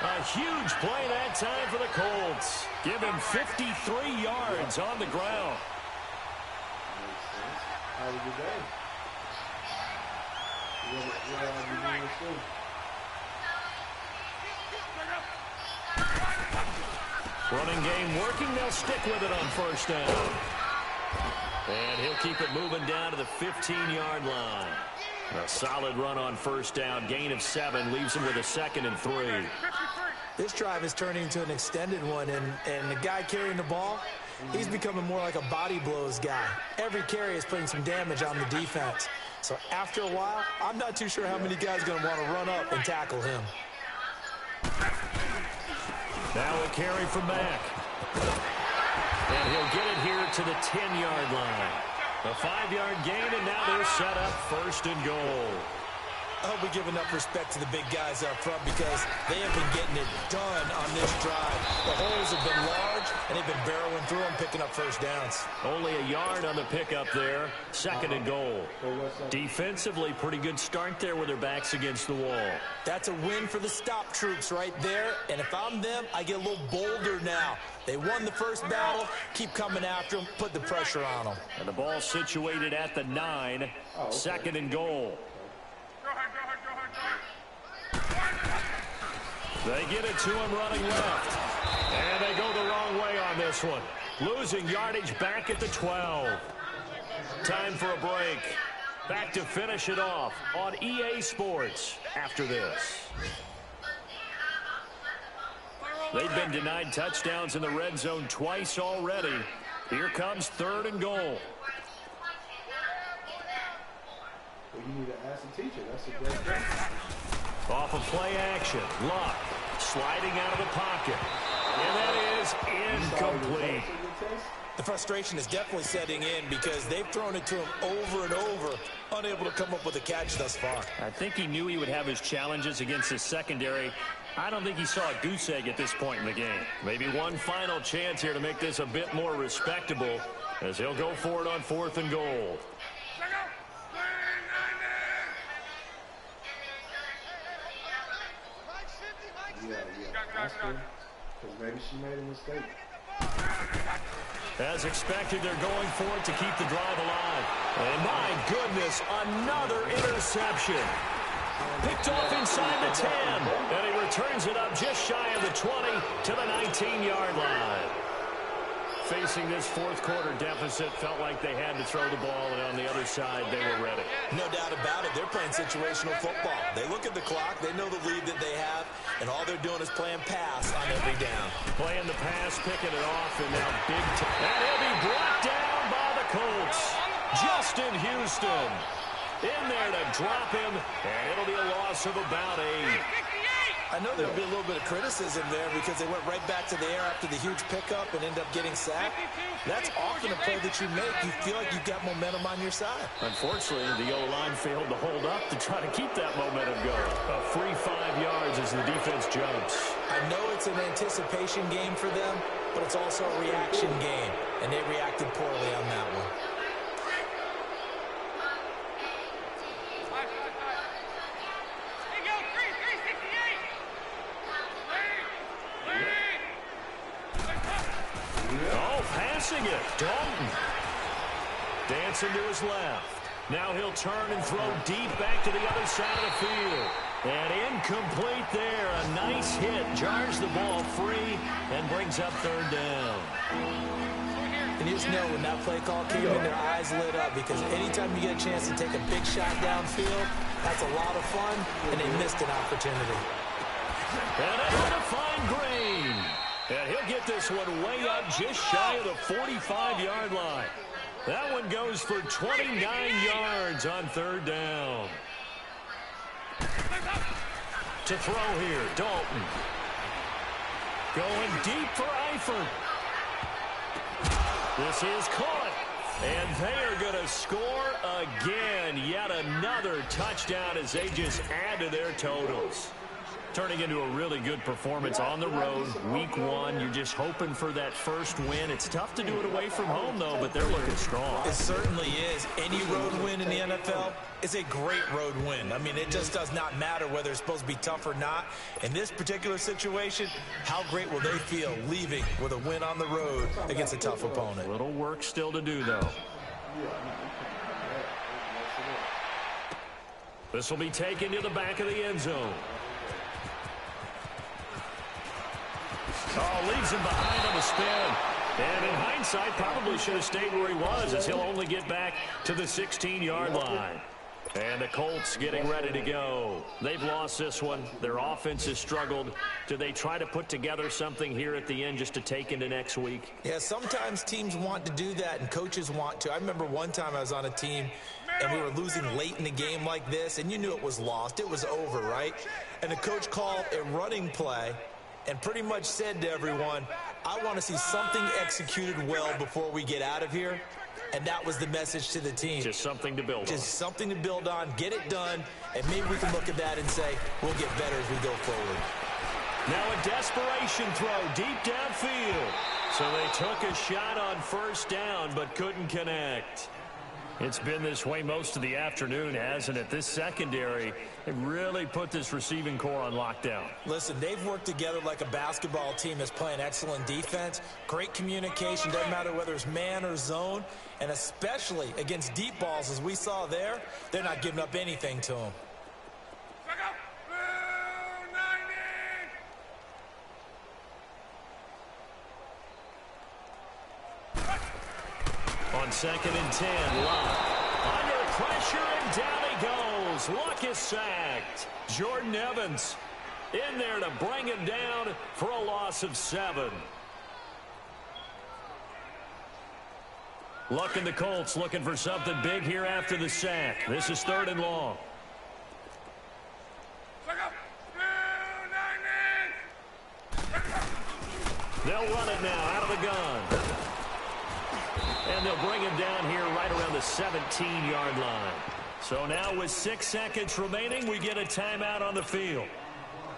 A huge play that time for the Colts. Give him 53 yards on the ground. How was your day? What are you doing this week? Running game working. They'll stick with it on first down. And he'll keep it moving down to the 15-yard line. A solid run on first down. Gain of 7 leaves him with a 2nd and 3. This drive is turning into an extended one, and the guy carrying the ball, he's becoming more like a body blows guy. Every carry is putting some damage on the defense. So after a while, I'm not too sure how many guys are going to want to run up and tackle him. Now a carry from Mack. And he'll get it here to the 10-yard line. A 5-yard gain, and now they're set up 1st and goal. I hope we give enough respect to the big guys up front because they have been getting it done on this drive. The holes have been large, and they've been barreling through them, picking up first downs. Only a yard on the pickup there. 2nd and goal. Defensively, pretty good start there with their backs against the wall. That's a win for the stop troops right there. And if I'm them, I get a little bolder now. They won the first battle. Keep coming after them. Put the pressure on them. And the ball situated at the 9. 2nd and goal. They get it to him running left. And they go the wrong way on this one. Losing yardage back at the 12. Time for a break. Back to finish it off on EA Sports after this. They've been denied touchdowns in the red zone twice already. Here comes 3rd and goal. Well, you need to ask the teacher. That's a great thing. Off of play action. Luck sliding out of the pocket. And that is incomplete. The frustration is definitely setting in because they've thrown it to him over and over, unable to come up with a catch thus far. I think he knew he would have his challenges against his secondary. I don't think he saw a goose egg at this point in the game. Maybe one final chance here to make this a bit more respectable as he'll go for it on 4th and goal. Yeah. Ask her, because maybe she made a mistake. As expected, they're going for it to keep the drive alive. And my goodness, another interception. Picked off inside the 10. And he returns it up just shy of the 20 to the 19-yard line. Facing this 4th quarter deficit, felt like they had to throw the ball, and on the other side, they were ready. No doubt about it. They're playing situational football. They look at the clock. They know the lead that they have, and all they're doing is playing pass on every down. Playing the pass, picking it off, and now big time. And he'll be brought down by the Colts. Justin Houston in there to drop him, and it'll be a loss of about 8. I know there'll be a little bit of criticism there because they went right back to the air after the huge pickup and ended up getting sacked. That's often a play that you make. You feel like you've got momentum on your side. Unfortunately, the O-line failed to hold up to try to keep that momentum going. A free 5 yards as the defense jumps. I know it's an anticipation game for them, but it's also a reaction game, and they reacted poorly on that one. It. Dalton dancing to his left. Now he'll turn and throw deep back to the other side of the field. And incomplete there. A nice hit. Jars the ball free and brings up 3rd down. And you just know when that play call came in, their eyes lit up because anytime you get a chance to take a big shot downfield, that's a lot of fun, and they missed an opportunity. And able to find Green. And he'll get this one way up just shy of the 45-yard line. That one goes for 29 yards on 3rd down. To throw here, Dalton. Going deep for Eifert. This is caught. And they are going to score again. Yet another touchdown as they just add to their totals. Turning into a really good performance on the road, week one. You're just hoping for that first win. It's tough to do it away from home, though, but they're looking strong. It certainly is. Any road win in the NFL is a great road win. I mean, it just does not matter whether it's supposed to be tough or not. In this particular situation, how great will they feel leaving with a win on the road against a tough opponent? A little work still to do, though. This will be taken to the back of the end zone. Oh, leaves him behind on the spin. And in hindsight, probably should have stayed where he was, as he'll only get back to the 16-yard line. And the Colts getting ready to go. They've lost this one. Their offense has struggled. Do they try to put together something here at the end just to take into next week? Yeah, sometimes teams want to do that and coaches want to. I remember one time I was on a team and we were losing late in the game like this, and you knew it was lost. It was over, right? And the coach called a running play and pretty much said to everyone, I want to see something executed well before we get out of here. And that was the message to the team. Just something to build on. Just something to build on, get it done, and maybe we can look at that and say, we'll get better as we go forward. Now a desperation throw deep downfield. So they took a shot on first down but couldn't connect. It's been this way most of the afternoon, hasn't it? This secondary, it really put this receiving core on lockdown. Listen, they've worked together like a basketball team that's playing excellent defense. Great communication, doesn't matter whether it's man or zone. And especially against deep balls, as we saw there, they're not giving up anything to them. On 2nd and 10, Luck under pressure, and down he goes. Luck is sacked. Jordan Evans in there to bring him down for a loss of 7. Luck and the Colts looking for something big here after the sack. This is 3rd and long. They'll run it now out of the gun. And they'll bring him down here right around the 17-yard line. So now with 6 seconds remaining, we get a timeout on the field.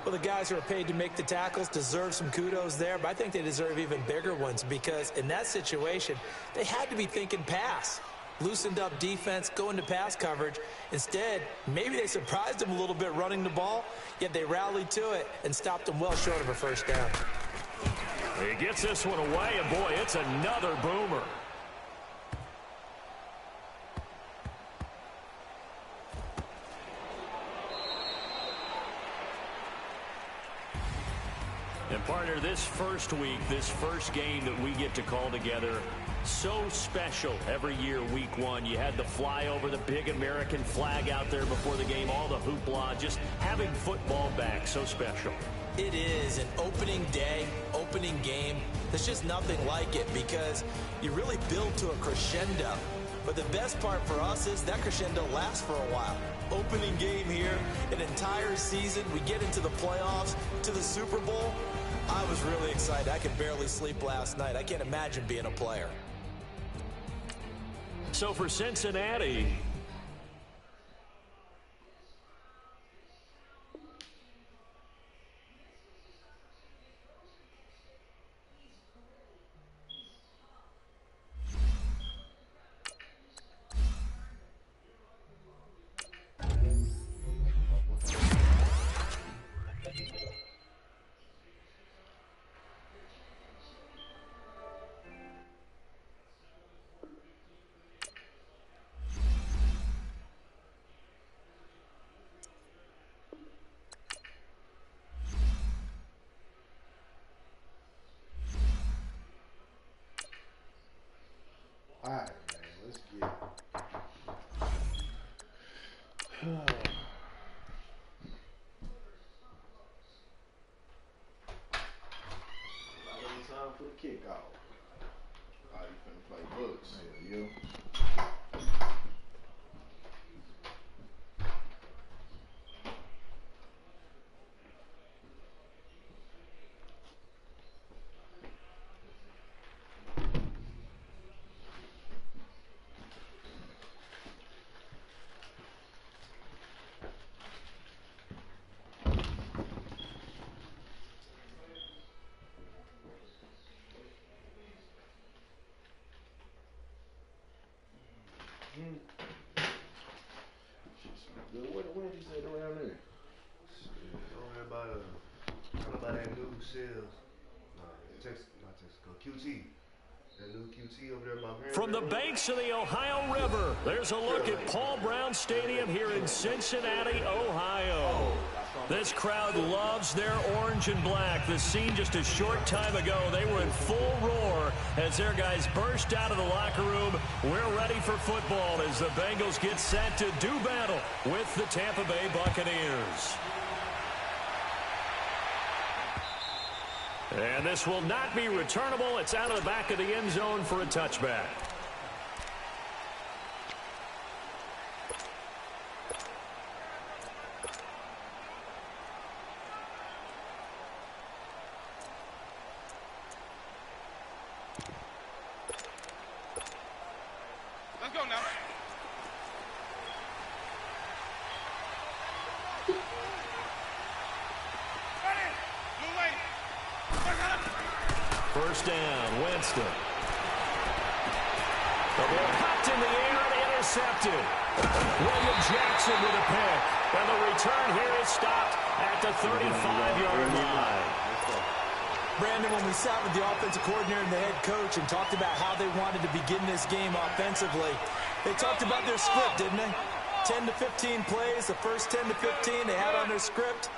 Well, the guys who are paid to make the tackles deserve some kudos there, but I think they deserve even bigger ones because in that situation, they had to be thinking pass. Loosened up defense, go into pass coverage. Instead, maybe they surprised them a little bit running the ball, yet they rallied to it and stopped them well short of a first down. He gets this one away, and boy, it's another boomer. And partner, this first week, this first game that we get to call together, so special every year, week one. You had the flyover, the big American flag out there before the game, all the hoopla, just having football back, so special. It is an opening day, opening game. There's just nothing like it because you really build to a crescendo. But the best part for us is that crescendo lasts for a while. Opening game here, an entire season. We get into the playoffs, to the Super Bowl. I was really excited. I could barely sleep last night. I can't imagine being a player. So for Cincinnati, All right, man, let's get it. Time for the kickoff. Oh, you finna play books. Yeah, you. went? You said around there. Over by that new sales. Not Texaco. QT. That new QT over there, my parents. From the banks of the Ohio River, there's a look at Paul Brown Stadium here in Cincinnati, Ohio. This crowd loves their orange and black. The scene just a short time ago, they were in full roar as their guys burst out of the locker room. We're ready for football as the Bengals get set to do battle with the Tampa Bay Buccaneers. And this will not be returnable. It's out of the back of the end zone for a touchback. Let's go now. Ready. Blue lady. First down, Winston. The ball popped in the air and intercepted. William Jackson with a pick. And the return here is stopped at the 35-yard line. Brandon, when we sat with the offensive coordinator and the head coach and talked about how they wanted to begin this game offensively, they talked about their script, didn't they? 10 to 15 plays, the first 10 to 15 they had on their script.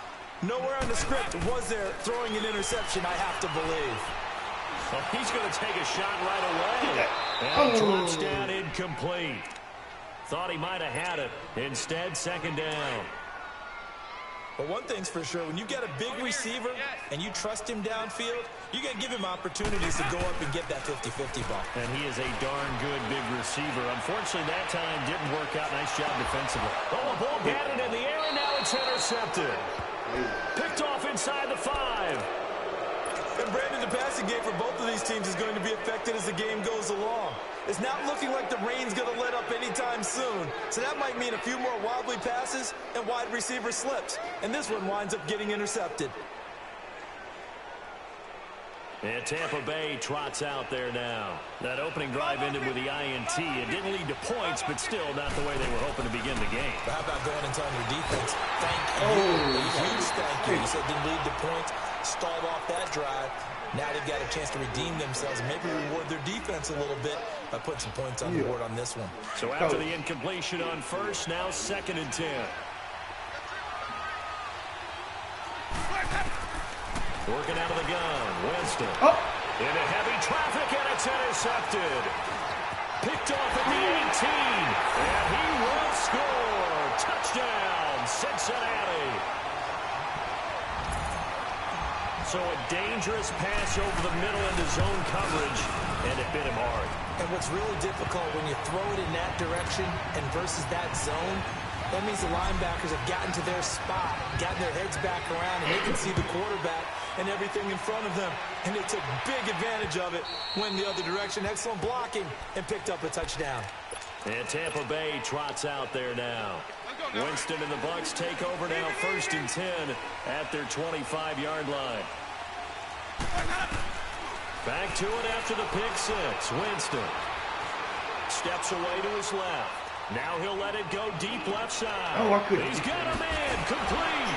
Nowhere on the script was there throwing an interception, I have to believe. Well, he's going to take a shot right away. And drops down incomplete. Thought he might have had it. Instead, second down. But one thing's for sure, when you get a big receiver and you trust him downfield, you got to give him opportunities to go up and get that 50-50 ball. And he is a darn good big receiver. Unfortunately, that time didn't work out. Nice job defensively. Oh, the ball batted in the air, and now it's intercepted. Picked off inside the 5. And Brandon, the passing game for both of these teams is going to be affected as the game goes along. It's not looking like the rain's going to let up anytime soon. So that might mean a few more wobbly passes and wide receiver slips. And this one winds up getting intercepted. And Tampa Bay trots out there now. That opening drive ended with the INT. It didn't lead to points, but still not the way they were hoping to begin the game. But how about going and telling your defense, thank you. A huge thank you. You said didn't lead to points, stalled off that drive. Now they've got a chance to redeem themselves and maybe reward their defense a little bit by putting some points on the board on this one. So after the incompletion on first, now 2nd and 10. Working out of the gun, Winston. Into heavy traffic, and it's intercepted. Picked off at the 18, and he will score. Touchdown, Cincinnati. So a dangerous pass over the middle into zone coverage, and it bit him hard. And what's really difficult when you throw it in that direction and versus that zone, that means the linebackers have gotten to their spot, gotten their heads back around, and they can see the quarterback and everything in front of them. And they took big advantage of it, went the other direction. Excellent blocking, and picked up a touchdown. And Tampa Bay trots out there now. Winston and the Bucs take over now, 1st and 10 at their 25-yard line. Back to it after the pick six. Winston steps away to his left. Now he'll let it go deep left side. He's got a man complete.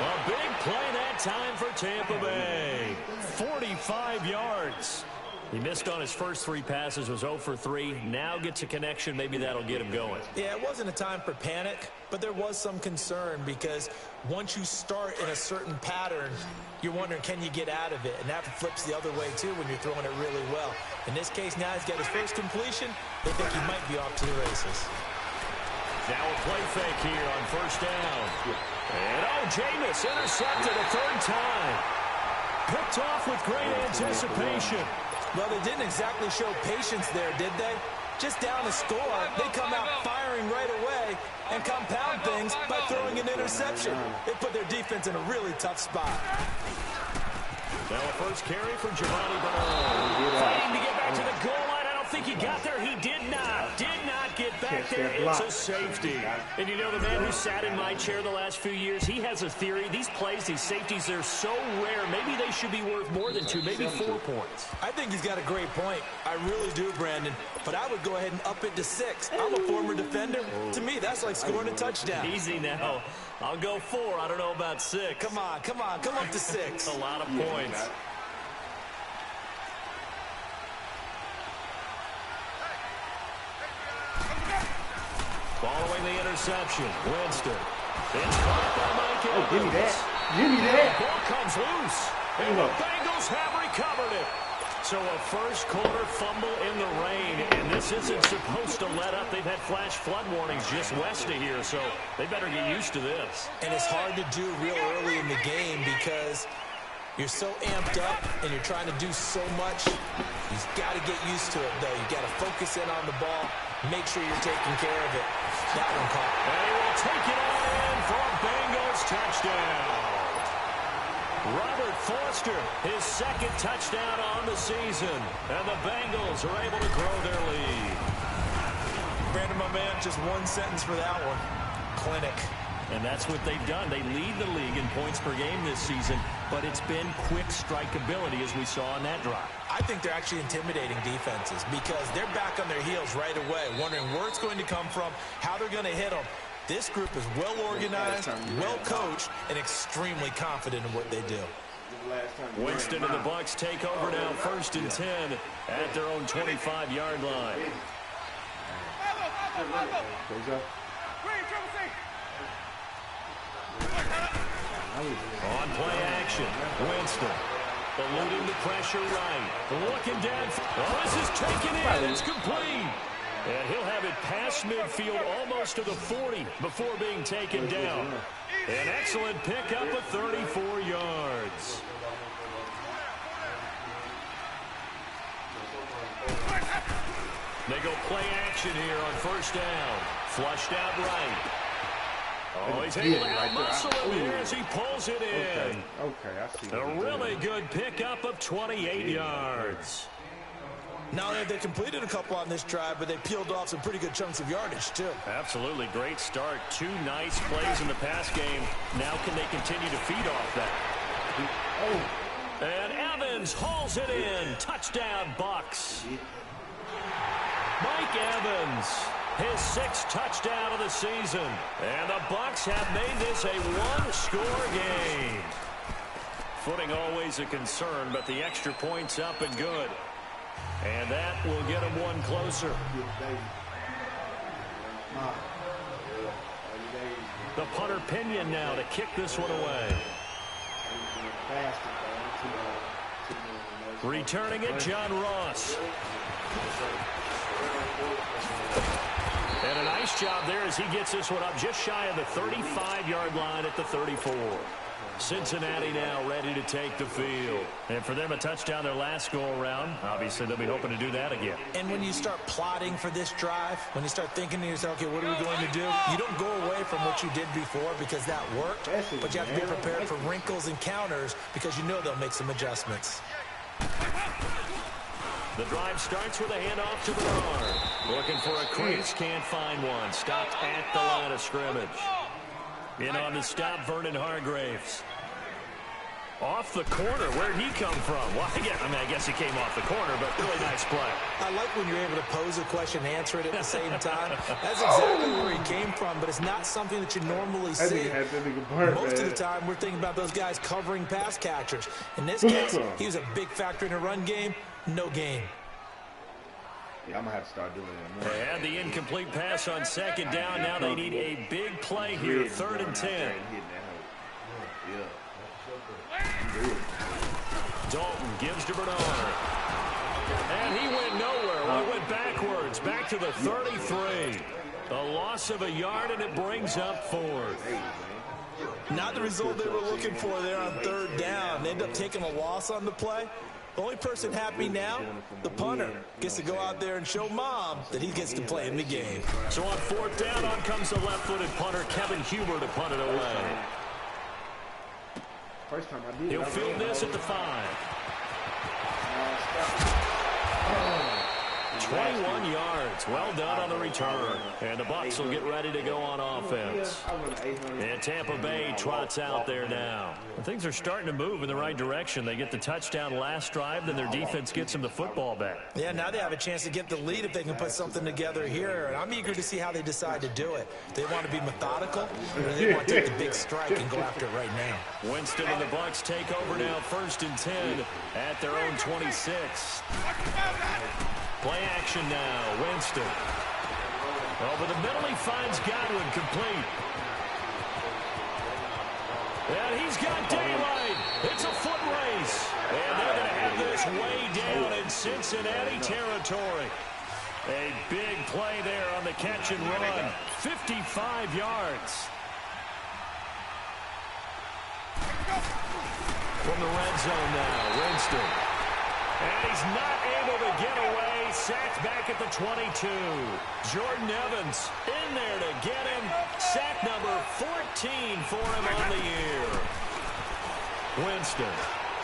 A big play that time for Tampa Bay. 45 yards. He missed on his first 3 passes, was 0 for 3. Now gets a connection. Maybe that'll get him going. Yeah, it wasn't a time for panic, but there was some concern because once you start in a certain pattern, you're wondering, can you get out of it? And that flips the other way, too, when you're throwing it really well. In this case, now he's got his first completion. They think he might be off to the races. Now a play fake here on first down. And, Jameis intercepted a 3rd time. Picked off with great anticipation. Well, they didn't exactly show patience there, did they? Just down a score, they come out firing right away and compound things by throwing an interception. They put their defense in a really tough spot. Now a first carry for Giovanni Bernard. Fighting to get back to the goal line. I don't think he got there. He did not. Did not get back there, it's a safety. And you know, the man who sat in my chair the last few years, he has a theory. These plays, these safeties, they're so rare. Maybe they should be worth more than 2, maybe 4 points. I think he's got a great point. I really do, Brandon. But I would go ahead and up it to 6. I'm a former defender. To me, that's like scoring a touchdown. Easy now. I'll go 4. I don't know about 6. Come on. Come up to 6. A lot of points. Following the interception, Winston. It's caught by Mike Evans. Give me that. Give me that. Ball comes loose. And the Bengals have recovered it. So a first quarter fumble in the rain. And this isn't supposed to let up. They've had flash flood warnings just west of here. So they better get used to this. And it's hard to do real early in the game because you're so amped up and you're trying to do so much. You've got to get used to it, though. You've got to focus in on the ball. Make sure you're taking care of it. That one caught. And he will take it all in for a Bengals touchdown. Robert Foster, his second touchdown on the season. And the Bengals are able to grow their lead. Brandon, my man, just one sentence for that one. Clinic. And that's what they've done. They lead the league in points per game this season, but it's been quick strikeability as we saw on that drive. I think they're actually intimidating defenses because they're back on their heels right away, wondering where it's going to come from, how they're going to hit them. This group is well organized, well coached, and extremely confident in what they do. Winston and the Bucs take over now, 1st and 10 at their own 25-yard line. On play action, Winston eluding the pressure right, looking down. Oh, this is taken in. It's complete. And he'll have it past midfield almost to the 40 before being taken down. An excellent pickup of 34 yards. They go play action here on 1st down. Flushed out right. Oh, he's able to out-muscle him here as he pulls it in. Okay, I see. A really good pickup of 28 yards. Now they completed a couple on this drive, but they peeled off some pretty good chunks of yardage, too. Absolutely. Great start. 2 nice plays in the pass game. Now can they continue to feed off that? Oh. And Evans hauls it in. Touchdown, Bucs. Mike Evans, his 6th touchdown of the season. And the Bucs have made this a 1-score game. Footing always a concern, but the extra point's up and good. And that will get them one closer. The punter Pinion now to kick this one away. Returning it, John Ross. And a nice job there as he gets this one up just shy of the 35-yard line at the 34. Cincinnati now ready to take the field. And for them, a touchdown their last go-around. Obviously, they'll be hoping to do that again. And when you start plotting for this drive, when you start thinking to yourself, okay, what are we going to do? You don't go away from what you did before because that worked, but you have to be prepared for wrinkles and counters because you know they'll make some adjustments. The drive starts with a handoff to Bernard. Looking for a crease, can't find one. Stopped at the line of scrimmage. In on the stop, Vernon Hargraves. Off the corner, where'd he come from? Well, I guess he came off the corner, but really nice play. I like when you're able to pose a question and answer it at the same time. That's exactly where he came from, but it's not something that you normally see. Most of the time, we're thinking about those guys covering pass catchers. In this case, he was a big factor in the run game. No gain. Yeah, I'm going to have to start doing that. They had the incomplete pass on 2nd down. Now they need a big play here, 3rd and 10. Dalton gives to Bernard. And he went nowhere. Well, he went backwards, back to the 33. A loss of a yard, and it brings up 4th. Not the result they were looking for there on 3rd down. They end up taking a loss on the play. The only person happy now, the punter, gets to go out there and show Mom that he gets to play in the game. So on 4th down, on comes the left-footed punter, Kevin Huber, to punt it away. First time I did. He'll field this at the 5. 21 yards. Well done on the return. And the Bucs will get ready to go on offense. And Tampa Bay trots out there now. And things are starting to move in the right direction. They get the touchdown last drive, then their defense gets them the football back. Yeah, now they have a chance to get the lead if they can put something together here. And I'm eager to see how they decide to do it. They want to be methodical, or they want to take the big strike and go after it right now. Winston and the Bucs take over now, 1st and 10 at their own 26. Play action now, Winston. Over the middle, he finds Godwin, complete. And he's got daylight. It's a foot race. And they're going to have this way down in Cincinnati territory. A big play there on the catch and run. 55 yards. From the red zone now, Winston. And he's not able to get away. Sacked back at the 22. Jordan Evans in there to get him. Sack number 14 for him on the year. Winston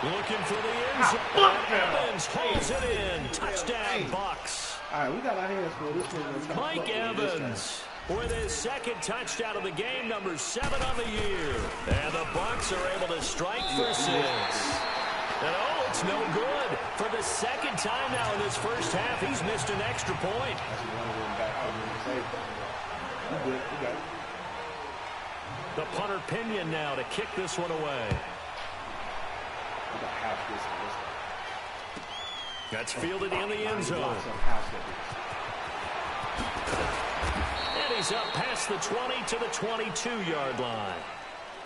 looking for the end zone. Evans holds it in. Touchdown, Bucs. All right, we got our hands full. This one. Mike Evans with his second touchdown of the game, number 7 on the year. And the Bucs are able to strike for 6. And oh, it's no good. For the second time now in this first half, he's missed an extra point. The punter Pinion now to kick this one away. That's fielded in the end zone. And he's up past the 20 to the 22-yard line.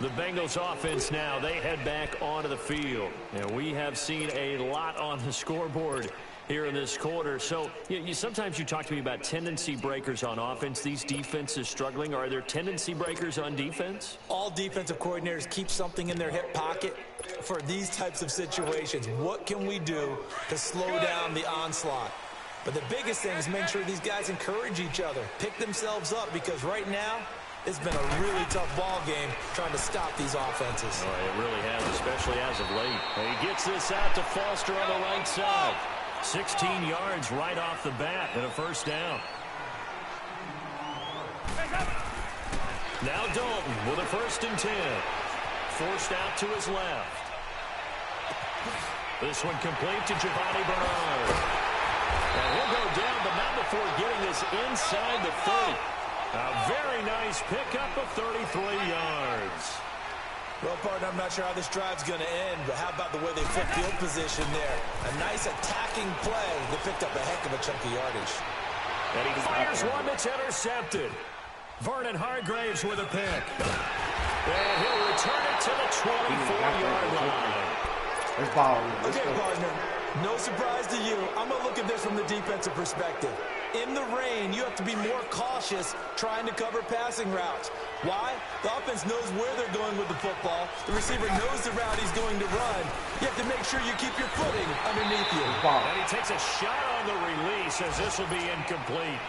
The Bengals offense now, they head back onto the field. And we have seen a lot on the scoreboard here in this quarter. So sometimes you talk to me about tendency breakers on offense. These defenses struggling. Are there tendency breakers on defense? All defensive coordinators keep something in their hip pocket for these types of situations. What can we do to slow down the onslaught? But the biggest thing is make sure these guys encourage each other, pick themselves up, because right now, it's been a really tough ball game trying to stop these offenses. Oh, it really has, especially as of late. And he gets this out to Foster on the right side. 16 yards right off the bat and a first down. Now Dalton with a 1st and 10. Forced out to his left. This one complete to Giovanni Bernard. And he'll go down, but not before getting this inside the 30. A very nice pickup of 33 yards. Well, partner, I'm not sure how this drive's going to end, but how about the way they flip field position there? A nice attacking play that picked up a heck of a chunk of yardage. And he fires one that's intercepted. Vernon Hargraves with a pick. And he'll return it to the 24-yard line. Okay, partner, no surprise to you. I'm going to look at this from the defensive perspective. In the rain, you have to be more cautious trying to cover passing routes. Why? The offense knows where they're going with the football. The receiver knows the route he's going to run. You have to make sure you keep your footing underneath you. And he takes a shot on the release as this will be incomplete.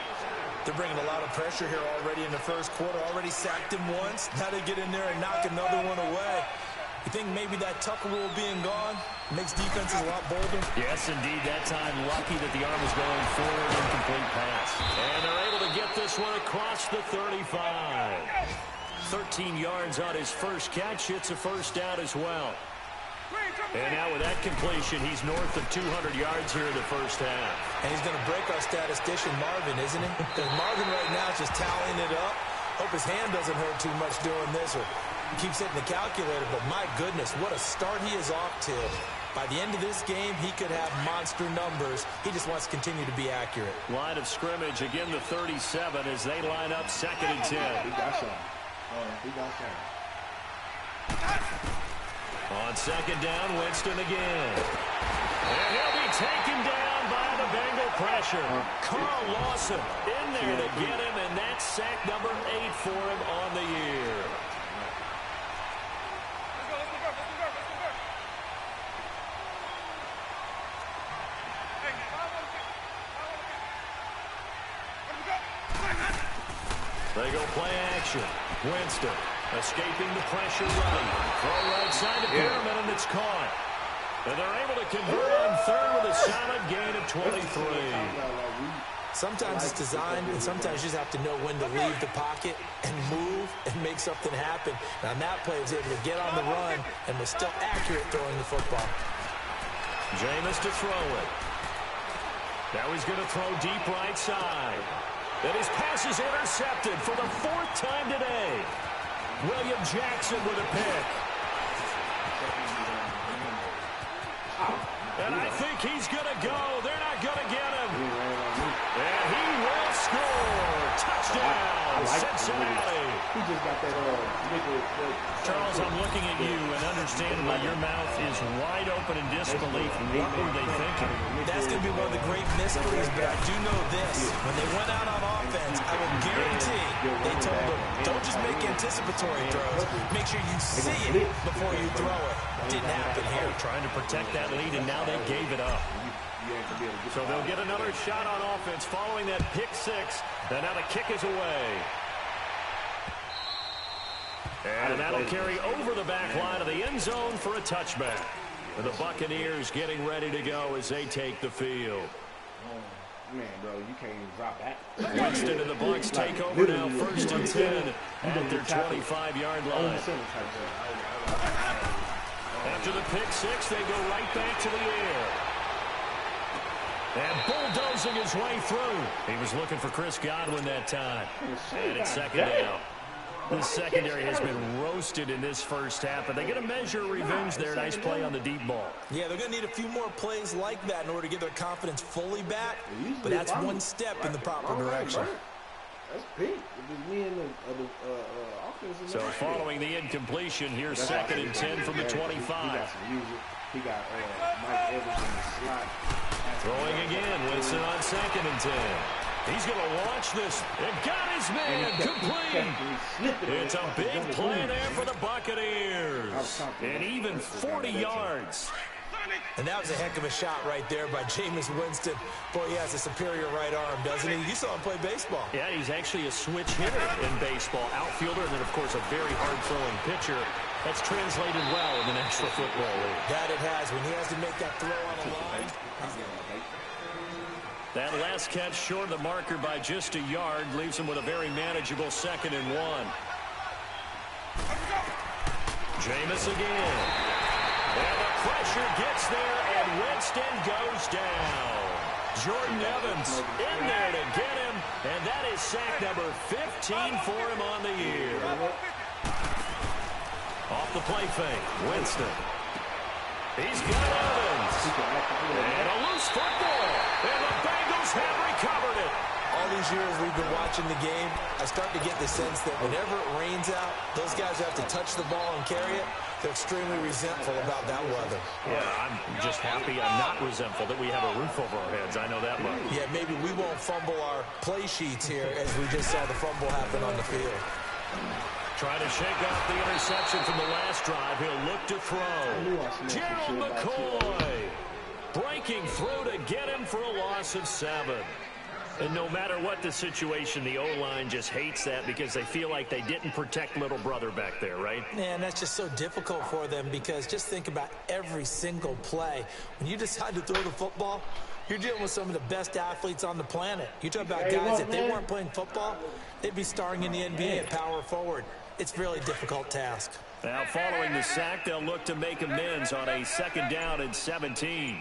They're bringing a lot of pressure here already in the first quarter. Already sacked him once. Now they get in there and knock another one away. You think maybe that Tucker rule being gone makes defenses a lot bolder? Yes, indeed. That time, lucky that the arm was going forward, incomplete pass. And they're able to get this one across the 35. 13 yards on his first catch. It's a first down as well. And now with that completion, he's north of 200 yards here in the first half. And he's going to break our statistician, Marvin, isn't he? Because Marvin right now is just tallying it up. Hope his hand doesn't hurt too much doing this, or he keeps hitting the calculator, but my goodness, what a start he is off to. By the end of this game, he could have monster numbers. He just wants to continue to be accurate. Line of scrimmage, again the 37 as they line up 2nd and 10. He got shot. He got shot. On 2nd down, Winston again. And he'll be taken down by the Bengal pressure. Carl Lawson in there to get him, and that's sack number 8 for him on the year. They go play action. Winston escaping the pressure right. Throw right side to Pearman, and it's caught. And they're able to convert on third with a solid gain of 23. Sometimes it's designed, and sometimes you just have to know when to leave the pocket and move and make something happen. And on that play, he was able to get on the run and was still accurate throwing the football. Jameis to throw it. Now he's going to throw deep right side. And his pass is intercepted for the 4th time today. William Jackson with a pick. And I think he's going to go. They're not going to get him. And he will score. Touchdown, Cincinnati. He just got that Charles, I'm looking at you, and understandably, your mouth is wide open in disbelief. What were they thinking? That's going to be one of the great mysteries, but I do know this. When they went out on offense, I will guarantee they told them, don't just make anticipatory throws. Make sure you see it before you throw it. Didn't happen here. Trying to protect that lead, and now they gave it up. So they'll get another shot on offense following that pick six. And now the kick is away. And that'll carry over the back line of the end zone for a touchback. And the Buccaneers getting ready to go as they take the field. Man, bro, you can't even drop back. Winston and the Bucs take over now, 1st and 10 at their 25-yard line. After the pick six, they go right back to the air. And bulldozing his way through. He was looking for Chris Godwin that time. And it's 2nd down. The secondary has been roasted in this first half, but they get a measure of revenge there. Nice play on the deep ball. Yeah, they're going to need a few more plays like that in order to get their confidence fully back, but that's one step in the proper direction. That's big. So following the incompletion, here's 2nd and 10 from the 25. He got Mike Evans in the slot. Throwing again, Winston on 2nd and 10. He's going to launch this and got his man complete. It's a big play there for the Buccaneers. And even 40 yards. And that was a heck of a shot right there by Jameis Winston. Boy, he has a superior right arm, doesn't he? You saw him play baseball. Yeah, he's actually a switch hitter in baseball. Outfielder, and then, of course, a very hard-throwing pitcher. That's translated well in the National Football League. That it has. When he has to make that throw on a line, he's going to... That last catch short of the marker by just a yard leaves him with a very manageable 2nd and 1. Jameis again. And the pressure gets there, and Winston goes down. Jordan Evans in there to get him, and that is sack number 15 for him on the year. Off the play fake, Winston. He's got Evans. And a loose football. And the Bengals have recovered it. All these years we've been watching the game, I start to get the sense that whenever it rains out, those guys who have to touch the ball and carry it, they're extremely resentful about that weather. Yeah, I'm just happy I'm not resentful that we have a roof over our heads. I know that much. Yeah, maybe we won't fumble our play sheets here as we just saw the fumble happen on the field. Trying to shake off the interception from the last drive. He'll look to throw. Gerald McCoy breaking through to get him for a loss of 7. And no matter what the situation, the O-line just hates that because they feel like they didn't protect little brother back there, right? Man, that's just so difficult for them because just think about every single play. When you decide to throw the football, you're dealing with some of the best athletes on the planet. You talk about guys, if they weren't playing football, they'd be starring in the NBA at power forward. It's a really difficult task. Now, following the sack, they'll look to make amends on a 2nd down and 17.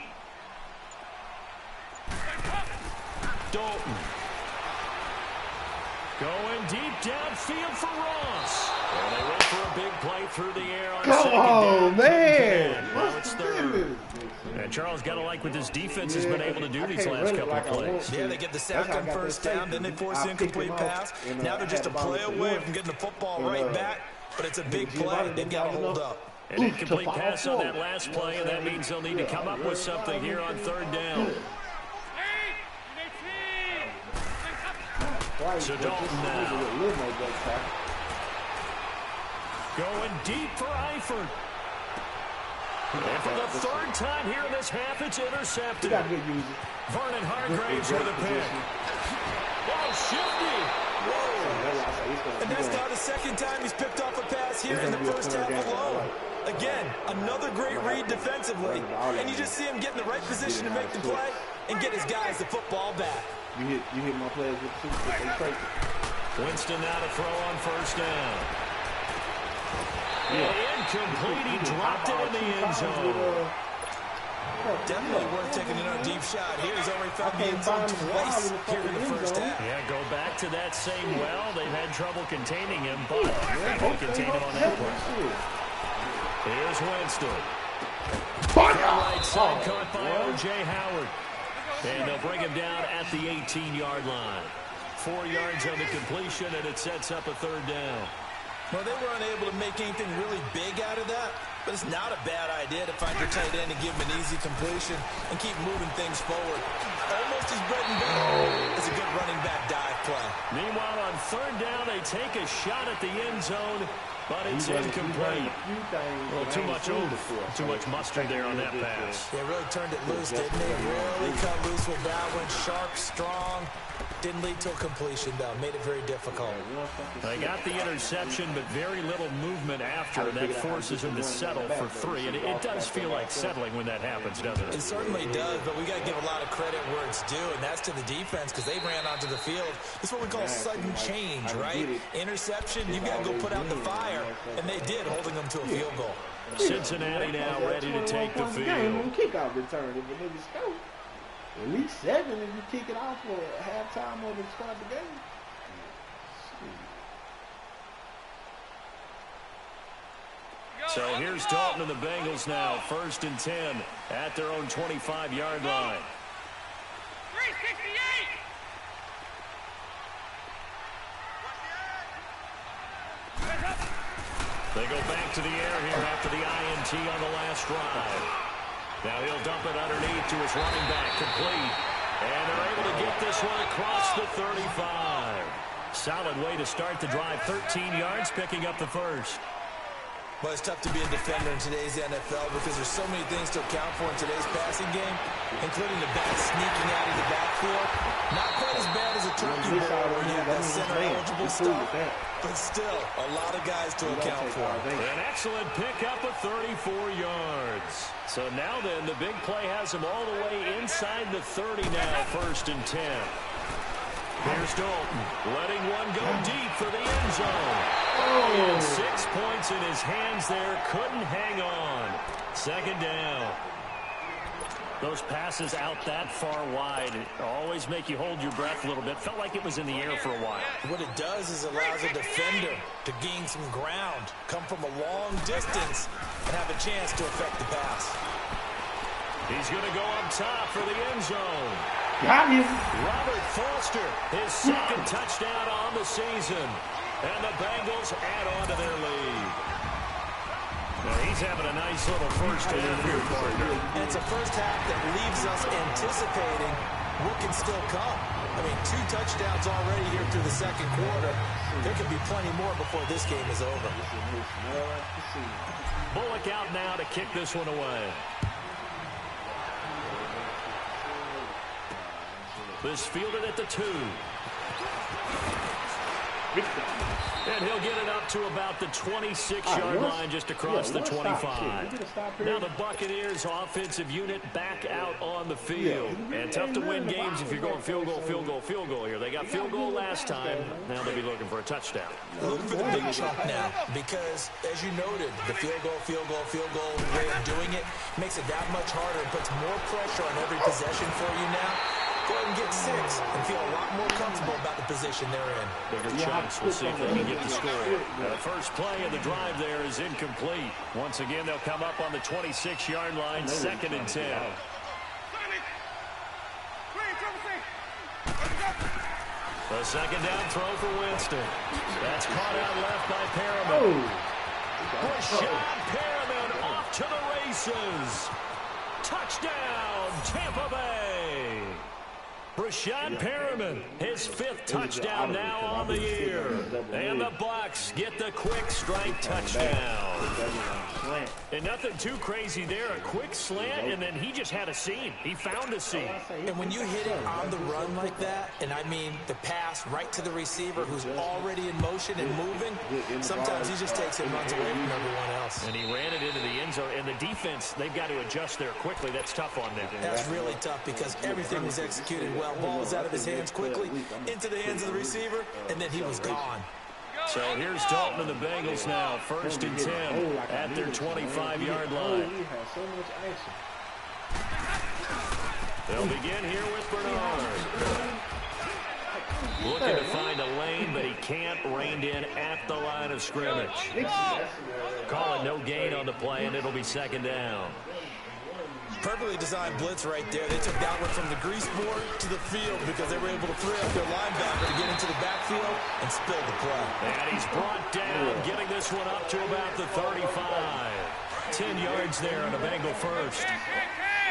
Dalton. Going deep downfield for Ross. And they went for a big play through the air on 2nd down. Man. Now it's 3rd. And Charles got to like what this defense has been able to do these last couple of plays. Yeah, they get the sack on 1st down, then they force the incomplete pass. Now they're just a play away from getting the football right back, but it's a big play. They've got to hold up. An incomplete pass on that last play, and that means they'll need to come up with something here on 3rd down. So Dalton now. Going deep for Eifert. And for the 3rd time here in this half, it's intercepted. Vernon Hargraves with a pick. Oh, shifty. Whoa. And that's not the 2nd time he's picked off a pass here in the first half alone. Again, another great read defensively. And you just see him get in the right position to make the play and get his guys the football back. You hit my players with the super, they crazy. Winston now to throw on first down. Incomplete. He dropped it in the end zone. Definitely worth taking another deep shot. He's already found the end zone twice here in the first half. Yeah, go back to that same well. They've had trouble containing him, but able to contain him on that play. Here's Winston. Right side caught by O.J. Howard. And they'll bring him down at the 18-yard line. 4 yards on the completion, and it sets up a third down. Well, they were unable to make anything really big out of that, but it's not a bad idea to find your tight end and give him an easy completion and keep moving things forward. Almost as bread and butter is a good running back dive play. Meanwhile, on third down, they take a shot at the end zone, but it's incomplete. Well, too much mustard there on that pass. They really turned it loose, didn't they? Really cut loose with that one. Sharp, strong. Didn't lead to a completion, though. Made it very difficult. They got the interception, but very little movement after. That forces them to settle for 3. And it does feel like settling when that happens, doesn't it? It certainly does, but we got to give a lot of credit where it's due, and that's to the defense because they ran onto the field. It's what we call sudden change, right? Interception, you got to go put out the fire, and they did, holding them to a field goal. Cincinnati now ready to take the field. Kickoff return if a nigga scope. At least 7 if you kick it off for halftime or to start the game. So here's Dalton and the Bengals now. 1st and 10 at their own 25-yard line. 368. They go back to the air here after the INT on the last drive. Now he'll dump it underneath to his running back, complete. And they're able to get this one across the 35. Solid way to start the drive. 13 yards, picking up the first. Well, it's tough to be a defender in today's NFL because there's so many things to account for in today's passing game, including the back sneaking out of the backfield. Not quite as bad as a turkey ball where you have that center-eligible stuff, but still a lot of guys to account for. An excellent pickup of 34 yards. So now then, the big play has him all the way inside the 30 now, 1st and 10. Here's Dalton, letting one go deep for the end zone. And 6 points in his hands there, couldn't hang on. 2nd down. Those passes out that far wide always make you hold your breath a little bit. Felt like it was in the air for a while. What it does is allows a defender to gain some ground, come from a long distance, and have a chance to affect the pass. He's going to go up top for the end zone. Got him. Robert Foster, his 2nd touchdown on the season. And the Bengals add on to their lead. Now he's having a nice little first half here, partner. And it's a first half that leaves us anticipating what can still come. I mean, 2 touchdowns already here through the 2nd quarter. There could be plenty more before this game is over. Bullock out now to kick this one away. This fielded at the 2. And he'll get it up to about the 26-yard line, just across the 25. Now the Buccaneers offensive unit back out on the field. And tough to win games if you're going field goal, field goal, field goal here. They got field goal last time. Now they'll be looking for a touchdown. Looking for the big chunk now because, as you noted, the field goal way of doing it makes it that much harder and puts more pressure on every possession for you now. Go ahead and get 6 and feel a lot more comfortable about the position they're in. Bigger chunks. We'll see if they can get the score. The first play of the drive there is incomplete. Once again, they'll come up on the 26-yard line, 2nd and 10. The 2nd down throw for Winston. That's caught out left by Perriman. Rashad Perriman off to the races. Touchdown, Tampa Bay. Rashad Perriman, his 5th touchdown now on the year. And the Bucs get the quick strike touchdown. And nothing too crazy there. A quick slant, and then he just had a seam. He found a seam. And when you hit it on the run like that, and I mean the pass right to the receiver who's already in motion and moving, sometimes he just takes it and runs away from everyone else. And he ran it into the end zone. And the defense, they've got to adjust there quickly. That's tough on them. That's really tough because everything was executed well. Ball was out of his hands quickly, into the hands of the receiver, and then he was gone. So here's Dalton and the Bengals now. 1st and 10 at their 25-yard line. They'll begin here with Bernard. Looking to find a lane, but he can't. Reined in at the line of scrimmage. Calling no gain on the play, and it'll be 2nd down. Perfectly designed blitz right there. They took that one from the grease board to the field because they were able to free up their linebacker to get into the backfield and spill the play. And he's brought down, getting this one up to about the 35. 10 yards there on a Bengal first.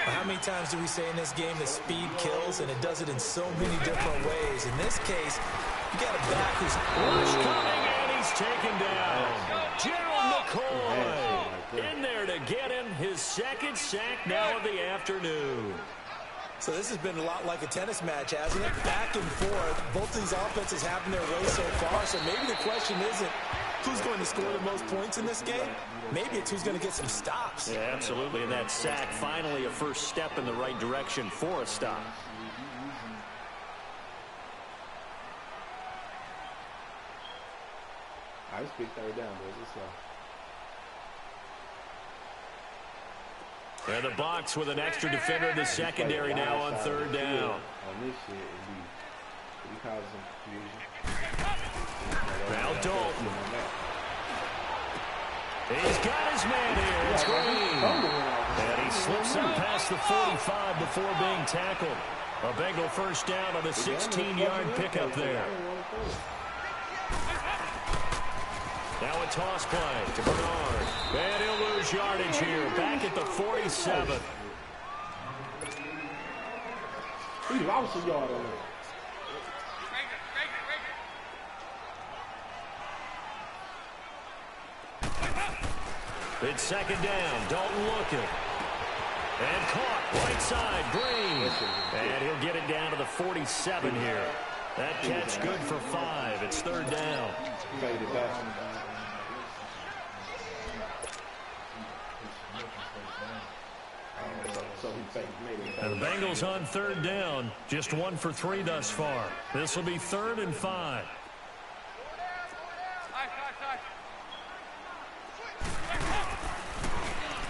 How many times do we say in this game that speed kills, and it does it in so many different ways? In this case, you got a back who's coming, and he's taken down. Gerald McCoy in there to get him his 2nd sack now of the afternoon. So this has been a lot like a tennis match, hasn't it? Back and forth. Both these offenses having their way so far. So maybe the question isn't who's going to score the most points in this game. Maybe it's who's going to get some stops. Yeah, absolutely. And that sack, finally a first step in the right direction for a stop. I just picked 3rd down, boys. Let's go. And the Bucs with an extra defender in the secondary now on 3rd down. On this shit, it'd cause some confusion. Now Dalton. He's got his man here. It's Green. And he slips up past the 45 before being tackled. A Bengal first down on a 16-yard pickup there. Now a toss play to Bernard. And he'll lose yardage here. Back at the 47. He lost a yard on it. It's 2nd down. Dalton looking. And caught right side. Green. And he'll get it down to the 47 here. That catch good for 5. It's 3rd down. And the Bengals on 3rd down. Just 1 for 3 thus far. This will be 3rd and 5.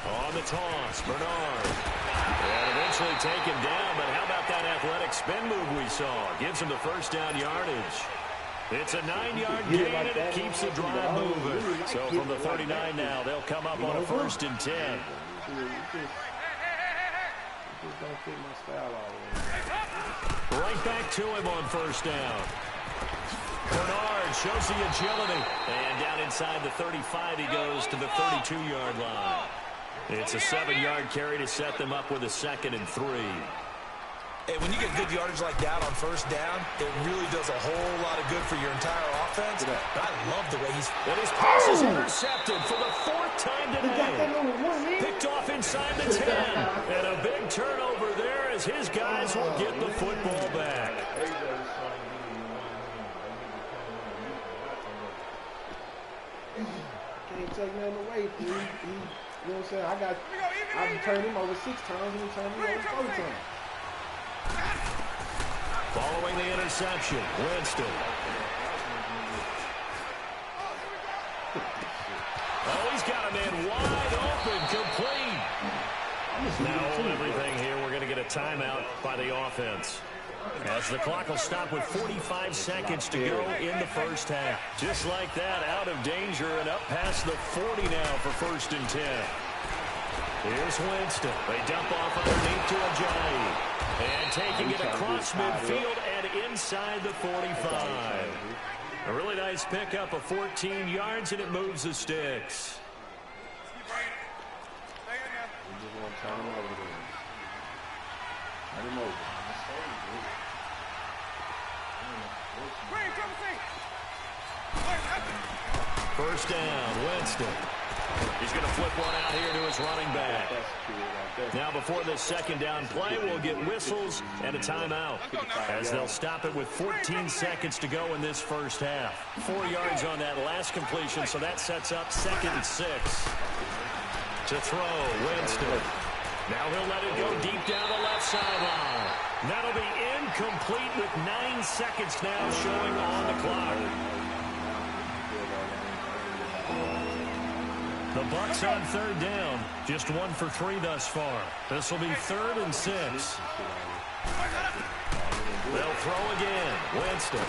On the toss, Bernard. And eventually taken down, but how about that athletic spin move we saw? Gives him the first down yardage. It's a 9-yard gain, and it keeps the drive moving. So from the 39 now, they'll come up on a 1st and 10. Right back to him on 1st down. Bernard shows the agility. And down inside the 35, he goes to the 32-yard line. It's a 7-yard carry to set them up with a 2nd and 3. Hey, when you get good yardage like that on 1st down, it really does a whole lot of good for your entire offense. But I love the way he's... And his pass is intercepted for the 4th time today. Picked off inside the 10. And a big turnover there as his guys will get the football back. Can't take nothing away from him. You know what I'm saying? I've turned him over 6 times and he turned me over 4 times. Following the interception, Winston. Oh, he's got a man wide open, complete. Now hold everything here. We're going to get a timeout by the offense. As the clock will stop with 45 seconds to go in the first half. Just like that, out of danger and up past the 40 now for 1st and 10. Here's Winston. They dump off underneath to Ajayi. And taking it across midfield and inside the 45. A really nice pickup of 14 yards, and it moves the sticks. First down, Winston. He's going to flip one out here to his running back. Now before this second down play, we'll get whistles and a timeout, as they'll stop it with 14 seconds to go in this first half. 4 yards on that last completion, so that sets up 2nd and 6. To throw, Winston. Now he'll let it go deep down the left sideline. That'll be incomplete with 9 seconds now showing on the clock. The Bucs on 3rd down, just 1 for 3 thus far. This will be 3rd and 6. They'll throw again. Winston.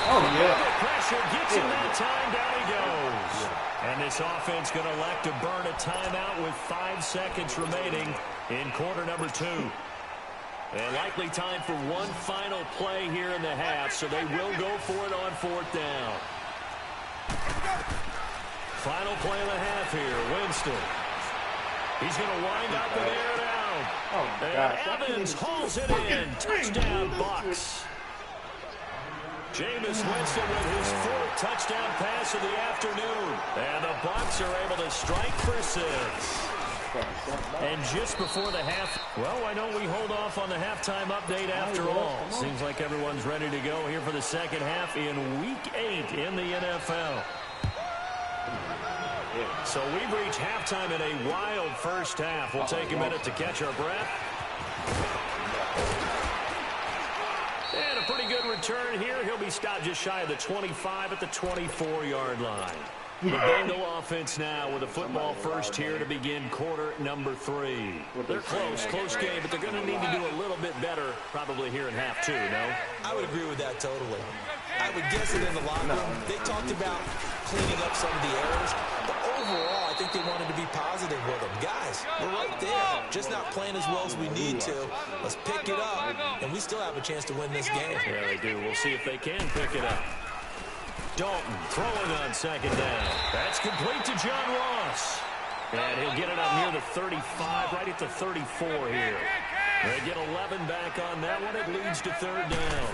Oh, yeah. Pressure gets him that time. Down he goes. And this offense going to elect to burn a timeout with 5 seconds remaining in quarter number 2. And likely time for one final play here in the half, so they will go for it on 4th down. Final play of the half here, Winston. He's going to wind up and air it out. Oh, and Evans hauls it in. Touchdown, Bucs. Jameis Winston with his 4th touchdown pass of the afternoon. And the Bucs are able to strike for 6. And just before the half, well, why don't we hold off on the halftime update after all? Seems like everyone's ready to go here for the second half in Week 8 in the NFL. So we've reached halftime in a wild first half. We'll take a minute to catch our breath. And a pretty good return here. He'll be stopped just shy of the 25 at the 24-yard line. The Bengal offense now with a football first here to begin quarter number 3. They're close game, but they're going to need to do a little bit better probably here in half 2, no? I would agree with that totally. I would guess that in the locker room, they talked about cleaning up some of the errors, but overall, I think they wanted to be positive with them. Guys, we're right there, just not playing as well as we need to. Let's pick it up, and we still have a chance to win this game. Yeah, they do. We'll see if they can pick it up. Dalton throwing on 2nd down. That's complete to John Ross. And he'll get it up near the 35, right at the 34 here. They get 11 back on that one. It leads to 3rd down.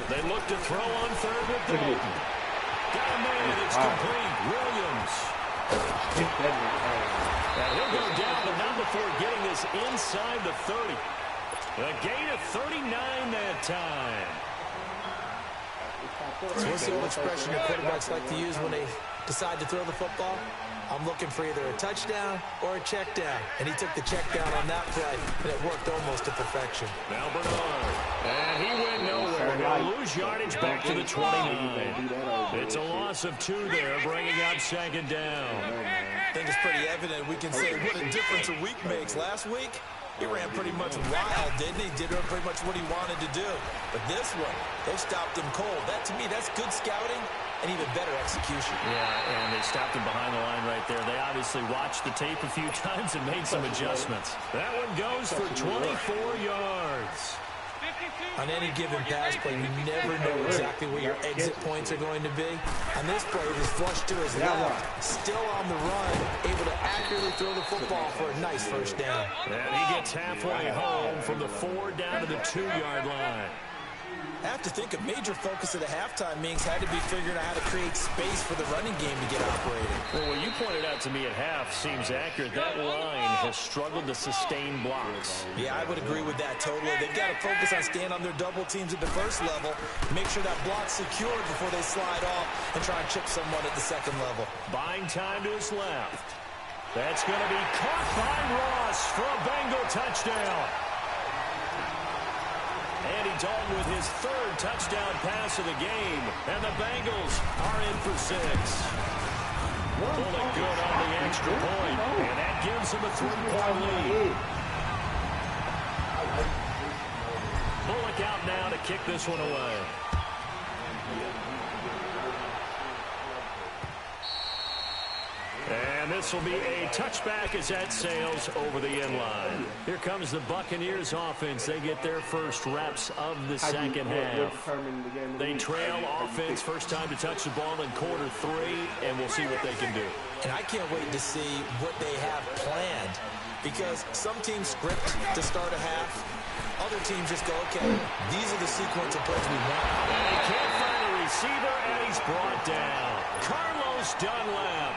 They look to throw on 3rd with Dalton. Got a man. It's complete. Williams. And he'll go down, but not before getting this inside the 30. A gain of 39 that time. So what's the old expression that quarterbacks like to use when they decide to throw the football? I'm looking for either a touchdown or a check down. And he took the check down on that play, and it worked almost to perfection. Now Bernard. And he went nowhere. He'll lose yardage back to the 29. It's a loss of 2 there, bringing up 2nd down. I think it's pretty evident. We can say what a difference a week makes. Last week, he ran pretty much wild, didn't he? Did pretty much what he wanted to do. But this one, they stopped him cold. That, to me, that's good scouting and even better execution. Yeah, and they stopped him behind the line right there. They obviously watched the tape a few times and made some adjustments. That one goes for 24 yards. On any given pass play, you never know exactly where your exit points are going to be. On this play, it was flushed to his left, still on the run, able to accurately throw the football for a nice first down. And he gets halfway home from the 4 down to the 2-yard line. I have to think a major focus of the halftime means had to be figuring out how to create space for the running game to get operating. Well, what you pointed out to me at half seems accurate. That line has struggled to sustain blocks. Yeah, I would agree with that totally. They've got to focus on staying on their double teams at the first level, make sure that block's secured before they slide off and try and chip someone at the second level. Buying time to his left. That's going to be caught by Ross for a Bengal touchdown. Andy Dalton with his 3rd touchdown pass of the game. And the Bengals are in for 6. Pulling good on the extra point. And that gives them a 3-point lead. Bullock out now to kick this one away. And this will be a touchback as that sails over the end line. Here comes the Buccaneers offense. They get their first reps of the second half. They trail offense, first time to touch the ball in quarter 3, and we'll see what they can do. And I can't wait to see what they have planned, because some teams script to start a half, other teams just go, okay, these are the sequence of plays we want. And he can't find a receiver, and he's brought down. Carlos Dunlap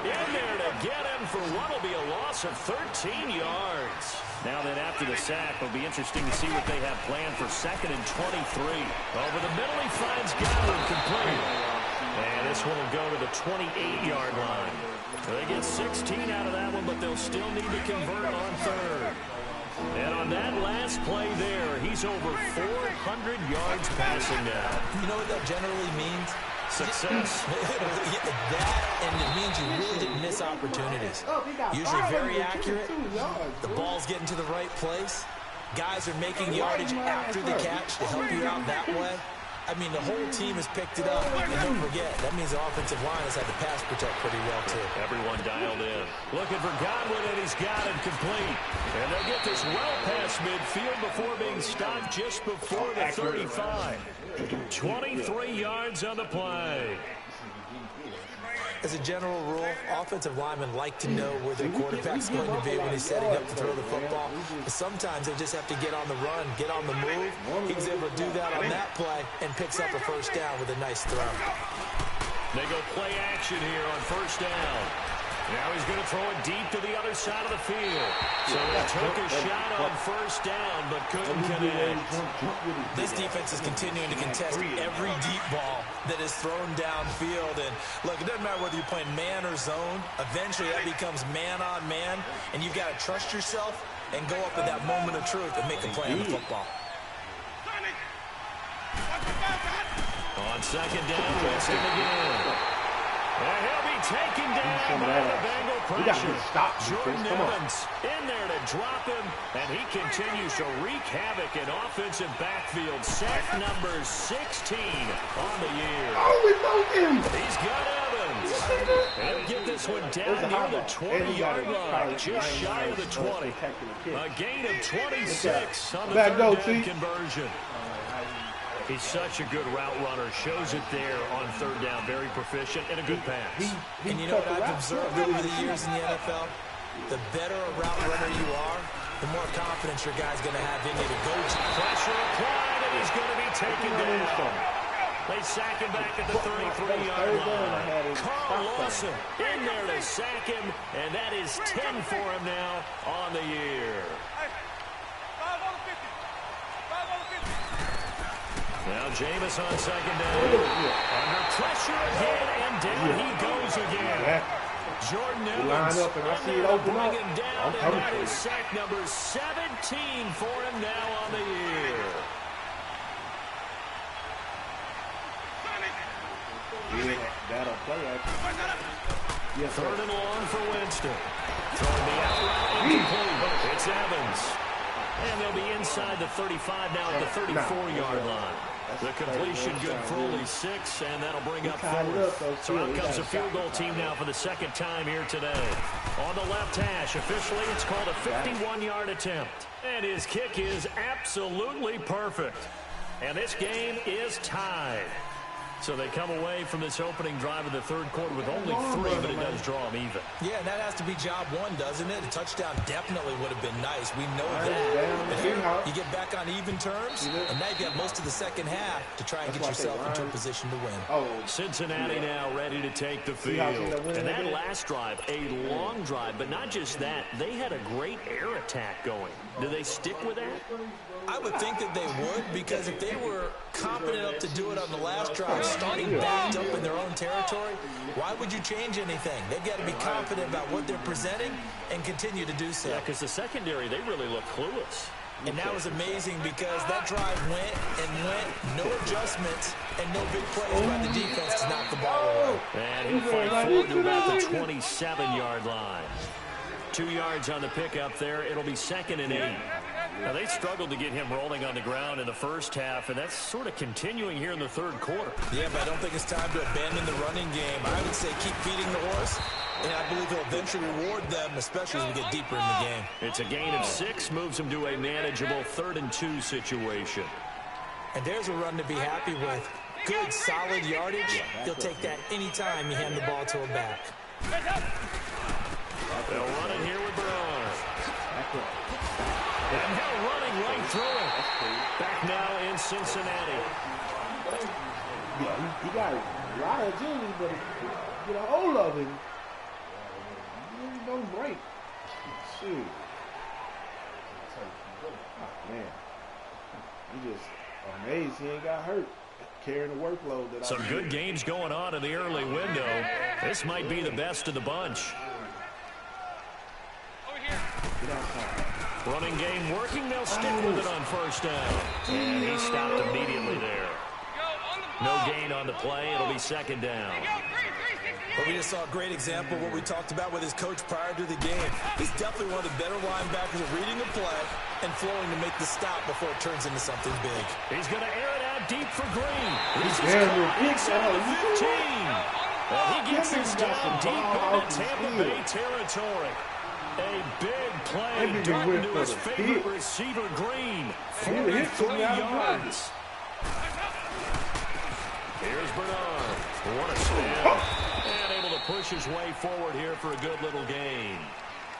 in there to get him for what will be a loss of 13 yards. Now then, after the sack, it'll be interesting to see what they have planned for 2nd and 23. Over the middle, he finds Godwin complete. And this one will go to the 28-yard line. They get 16 out of that one, but they'll still need to convert on 3rd. And on that last play there, he's over 400 yards passing now. You know what that generally means? Success. That, and it means you really didn't miss opportunities. Usually very accurate. The ball's getting to the right place. Guys are making yardage after the catch to help you out that way. I mean, the whole team has picked it up. And don't forget, that means the offensive line has had to pass protect pretty well, too. Everyone dialed in. Looking for Godwin, and he's got it complete. And they'll get this well past midfield before being stopped just before the 35. 23 yards on the play. As a general rule, offensive linemen like to know where their quarterback's going to be when he's setting up to throw the football. But sometimes they just have to get on the run, get on the move. He was able to do that on that play and picks up a first down with a nice throw. They go play action here on first down. Now he's going to throw it deep to the other side of the field. So they took a shot on first down, but couldn't connect. This defense is continuing to contest every deep ball that is thrown downfield. And look, it doesn't matter whether you're playing man or zone. Eventually that becomes man on man, and you've got to trust yourself and go up at that moment of truth and make a play on the football. On second down, Winston again. And he'll be taken down by the Bengal pressure. Jordan Evans in there to drop him, and he continues to wreak havoc in offensive backfield. Sack number 16 on the year. Oh, we broke him. He's got Evans. He'll get this one down near the 20-yard line, just shy of the 20. A gain of 26 on the third down conversion. He's such a good route runner. Shows it there on third down. Very proficient and a good pass. And you know what I've observed over the years in the NFL? The better a route runner you are, the more confidence your guy's going to have in you to go to. Pressure applied, and he's going to be taken down. They sack him back at the 33-yard line. Carl Lawson in there to sack him, and that is 10 for him now on the year. Now Jameis on second down. Under pressure again, and down he goes again. Jordan Evans line up and I see it open up. Bring him down, and that is sack number 17 for him now on the year. That'll play actually. Third and long for Winston. Throwing the out route incomplete. It's Evans. And they'll be inside the 35 now at the 34-yard line. The completion good for only 6, and that'll bring up 4th. So out comes a field goal team now for the second time here today. On the left hash, officially it's called a 51-yard attempt. And his kick is absolutely perfect. And this game is tied. So they come away from this opening drive of the third quarter with only 3, but it does draw them even. Yeah, and that has to be job one, doesn't it? A touchdown definitely would have been nice. We know that. But here, you get back on even terms, and now you got most of the second half to try and get yourself into a position to win. Cincinnati now ready to take the field. And that last drive, a long drive, but not just that. They had a great air attack going. Do they stick with that? I would think that they would, because if they were competent enough to do it on the last drive, starting backed up in their own territory, why would you change anything? They've got to be confident about what they're presenting and continue to do so. Yeah, because the secondary, they really look clueless. And that was amazing because that drive went and went, no adjustments, and no big plays by the defense to knock the ball away. And he'll fight forward to about the 27-yard line. 2 yards on the pickup there. It'll be 2nd and 8. Now, they struggled to get him rolling on the ground in the first half, and that's sort of continuing here in the third quarter. Yeah, but I don't think it's time to abandon the running game. I would say keep feeding the horse, and I believe he'll eventually reward them, especially as we get deeper in the game. It's a gain of 6, moves him to a manageable 3rd and 2 situation. And there's a run to be happy with. Good, solid yardage. He'll take that anytime you hand the ball to a back. They'll run it here with Braun. And now running right through it. Back now in Cincinnati. Yeah, he got a lot of agility, but if you get a hold of him, he don't break. Shoot. Oh, man. He just amazed he ain't got hurt. Carrying the workload. Some good games going on in the early window. This might be the best of the bunch. Running game working. They'll stick with it on first down. And he stopped immediately there. No gain on the play. It'll be second down. But we just saw a great example of what we talked about with his coach prior to the game. He's definitely one of the better linebackers at reading the play and flowing to make the stop before it turns into something big. He's going to air it out deep for Green. This is inside the 15. He gets this down deep into Tampa Bay territory. A big play darting to his favorite receiver, Green. 43 yards. Here's Bernard. What a spin. And able to push his way forward here for a good little gain.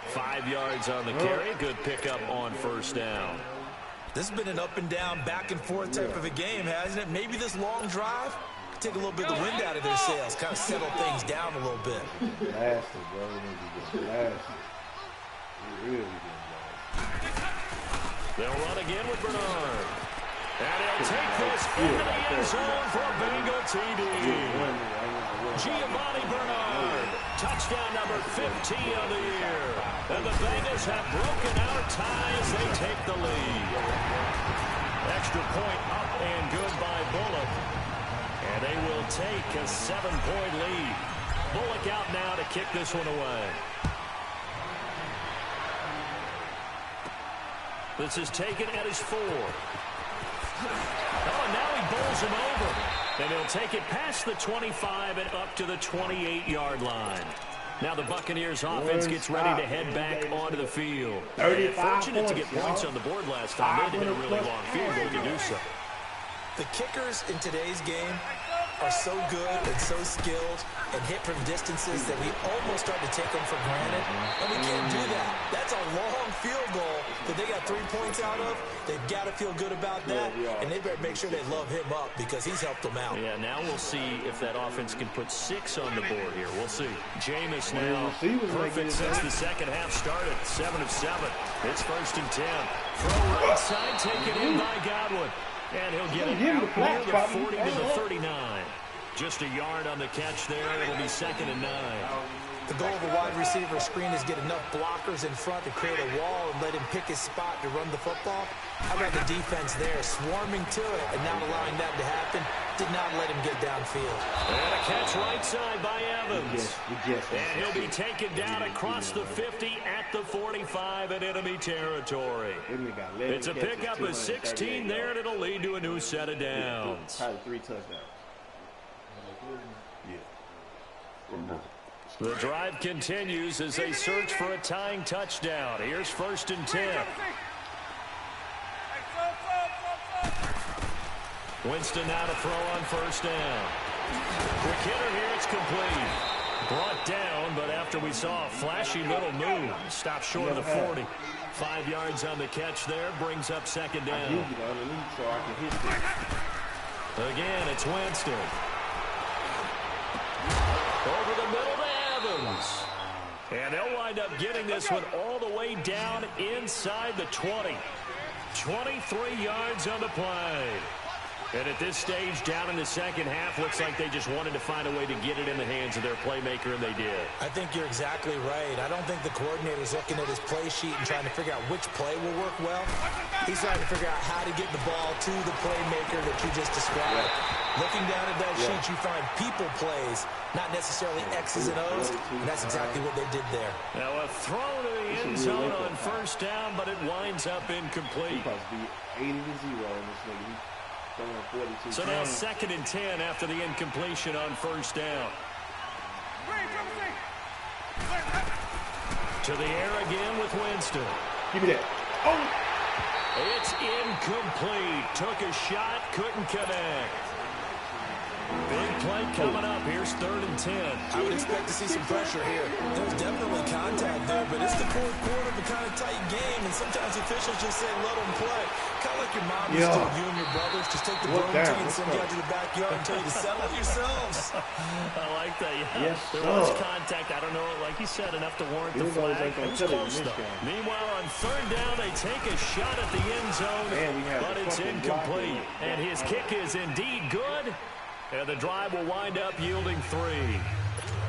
5 yards on the carry. Good pickup on first down. This has been an up and down, back and forth type of a game, hasn't it? Maybe this long drive could take a little bit of the wind out of their sails, kind of settle things down a little bit. Blasted, bro. Blasted. Really good, They'll run again with Bernard. And he'll take this into the end zone for a Bengal TD. Giovanni Bernard, touchdown number 15 of the year. And the Bengals have broken our ties. They take the lead. Extra point up and good by Bullock. And they will take a 7-point lead. Bullock out now to kick this one away. This is taken at his 4. Oh, and now he bowls him over. And they'll take it past the 25 and up to the 28-yard line. Now the Buccaneers offense gets ready to head back onto the field. Fortunate to get points on the board last time. They had to hit a really long field goal to do so. The kickers in today's game are so good and so skilled and hit from distances that we almost start to take them for granted. And we can't do that. That's a long field goal that they got 3 points out of. They've got to feel good about that. And they better make sure they love him up because he's helped them out. Yeah, now we'll see if that offense can put 6 on the board here. We'll see. Jameis now perfect since the second half started. 7 of 7. It's 1st and 10. Throw right side, taken in by Godwin. And he'll get it out near the 40 to the 39. Just a yard on the catch there. It'll be 2nd and 9. The goal of a wide receiver screen is get enough blockers in front to create a wall and let him pick his spot to run the football. How about the defense there, swarming to it and not allowing that to happen? Did not let him get downfield. And a catch right side by Evans. And he'll be taken down across the 50 at the 45 in enemy territory. It's a pickup of 16 there, and it'll lead to a new set of downs. Probably 3 touchdowns. The drive continues as they search for a tying touchdown. Here's 1st and 10. Winston now to throw on first down. Quick hitter here, it's complete. Brought down, but after we saw a flashy little move, stopped short of the 40. 5 yards on the catch there, brings up 2nd down. Again, it's Winston. Over the middle to Evans. And they'll wind up getting this one all the way down inside the 20. 23 yards on the play. And at this stage, down in the second half, looks like they just wanted to find a way to get it in the hands of their playmaker, and they did. I think you're exactly right. I don't think the coordinator's looking at his play sheet and trying to figure out which play will work well. He's trying to figure out how to get the ball to the playmaker that you just described. Looking down at that sheet, you find people plays, not necessarily X's and O's, and that's exactly what they did there. Now a throw to the end zone on first down, but it winds up incomplete. So now 2nd and 10 after the incompletion on first down. To the air again with Winston. Give me that. Oh! It's incomplete. Took a shot, couldn't connect. Big play coming up. Here's 3rd and 10. I would expect to see some pressure here. There's definitely contact there, but it's the fourth quarter of a kind of tight game, and sometimes officials just say, let them play. Kind of like your mom used to with you and your brothers. Just take the broom to and send you out to the backyard and tell you to settle it yourselves. I like that. Yeah. Yes, there was contact. I don't know, like you said, enough to warrant the flag. It was close, though. Meanwhile, on 3rd down, they take a shot at the end zone, but it's incomplete. And his kick is indeed good. And the drive will wind up yielding 3.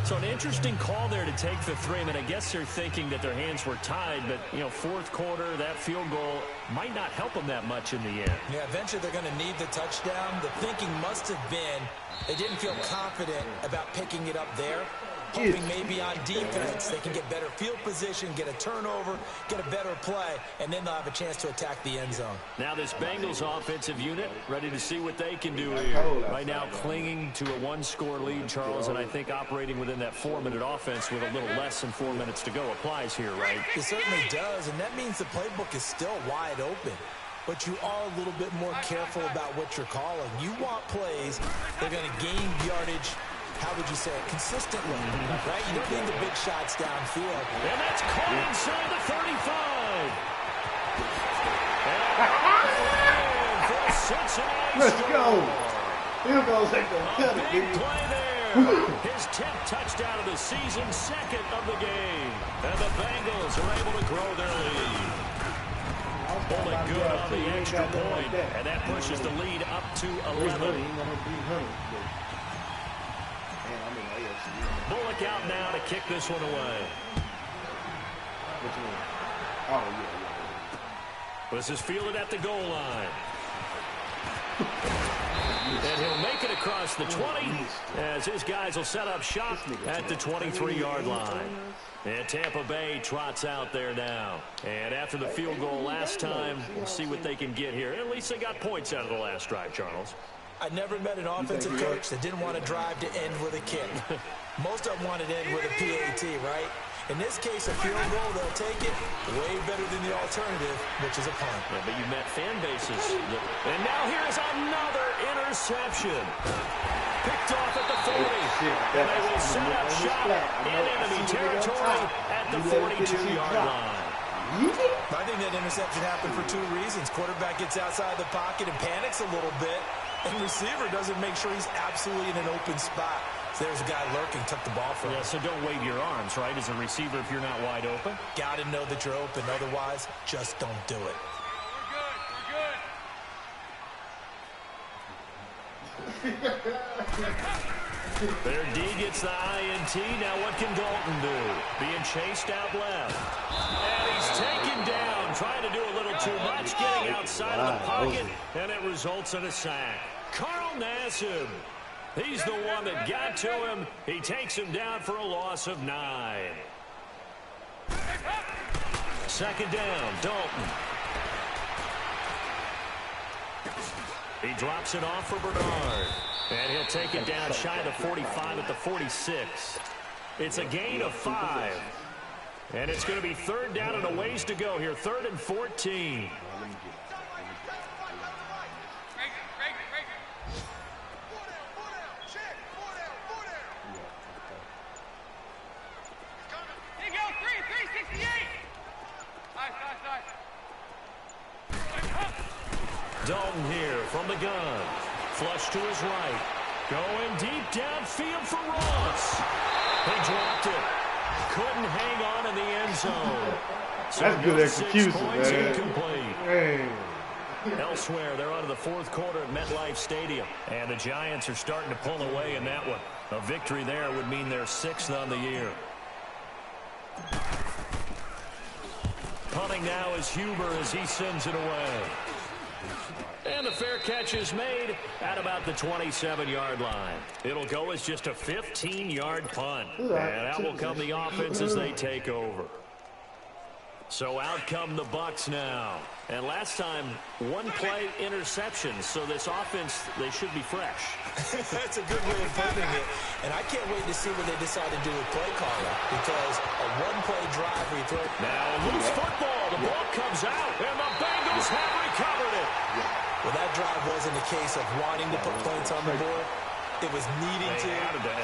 So an interesting call there to take the 3. I mean, I guess they're thinking that their hands were tied, but, you know, fourth quarter, that field goal might not help them that much in the end. Yeah, eventually they're going to need the touchdown. The thinking must have been they didn't feel confident about picking it up there. Hoping maybe on defense they can get better field position, get a turnover, get a better play, and then they'll have a chance to attack the end zone. Now this Bengals offensive unit ready to see what they can do here. Right now clinging to a 1-score lead, Charles, and I think operating within that 4-minute offense with a little less than 4 minutes to go applies here, right? It certainly does, and that means the playbook is still wide open. But you are a little bit more careful about what you're calling. You want plays that are going to gain yardage, how would you say it, consistently, right? You don't need the big shots downfield. And that's caught inside the 35. Let's go. Field goals like the big play there. His 10th touchdown of the season, 2nd of the game. And the Bengals are able to grow their lead. Pulling good on the extra point, and that pushes the lead up to 11. Bullock out now to kick this one away. This is fielded at the goal line. And he'll make it across the 20 as his guys will set up shop at the 23-yard line. And Tampa Bay trots out there now. And after the field goal last time, we'll see what they can get here. At least they got points out of the last drive, Charles. I never met an offensive coach that didn't want to drive to end with a kick. Most of them wanted to end with a PAT, right? In this case, a field goal, they'll take it way better than the alternative, which is a punt. Yeah, but you met fan bases. And now here's another interception. Picked off at the 40. And they will set up shop in enemy territory at the 42-yard line. I think that interception happened for 2 reasons. Quarterback gets outside the pocket and panics a little bit. And receiver doesn't make sure he's absolutely in an open spot. So there's a guy lurking, took the ball from him. Yeah, so don't wave your arms, right, as a receiver if you're not wide open. Got to know that you're open. Otherwise, just don't do it. We're good. Their D gets the INT. Now what can Dalton do? Being chased out left. And he's taken down, trying to do a little too much, getting outside of the pocket, and it results in a sack. Carl Nassib, he's the one that got to him. He takes him down for a loss of 9. 2nd down, Dalton. He drops it off for Bernard. And he'll take it down shy of the 45 at the 46. It's a gain of 5. And it's going to be 3rd down and a ways to go here. 3rd and 14. Dalton here from the gun. Flush to his right. Going deep downfield for Ross. He dropped it. Couldn't hang on in the end zone. So that's good execution, man. Incomplete. Hey. Elsewhere, they're on to the 4th quarter at MetLife Stadium. And the Giants are starting to pull away in that one. A victory there would mean they're 6th on the year. Punting now is Huber as he sends it away. And the fair catch is made at about the 27-yard line. It'll go as just a 15-yard punt. And out will come the offense as they take over. So out come the Bucs now. And last time, 1-play interception. So this offense, they should be fresh. That's a good way of putting it. And I can't wait to see what they decide to do with play calling. Because a 1-play drive where you throw it. Now loose football. The ball comes out. And the Bengals have recovered it. Well, that drive wasn't a case of wanting to put points on the board. It was needing to,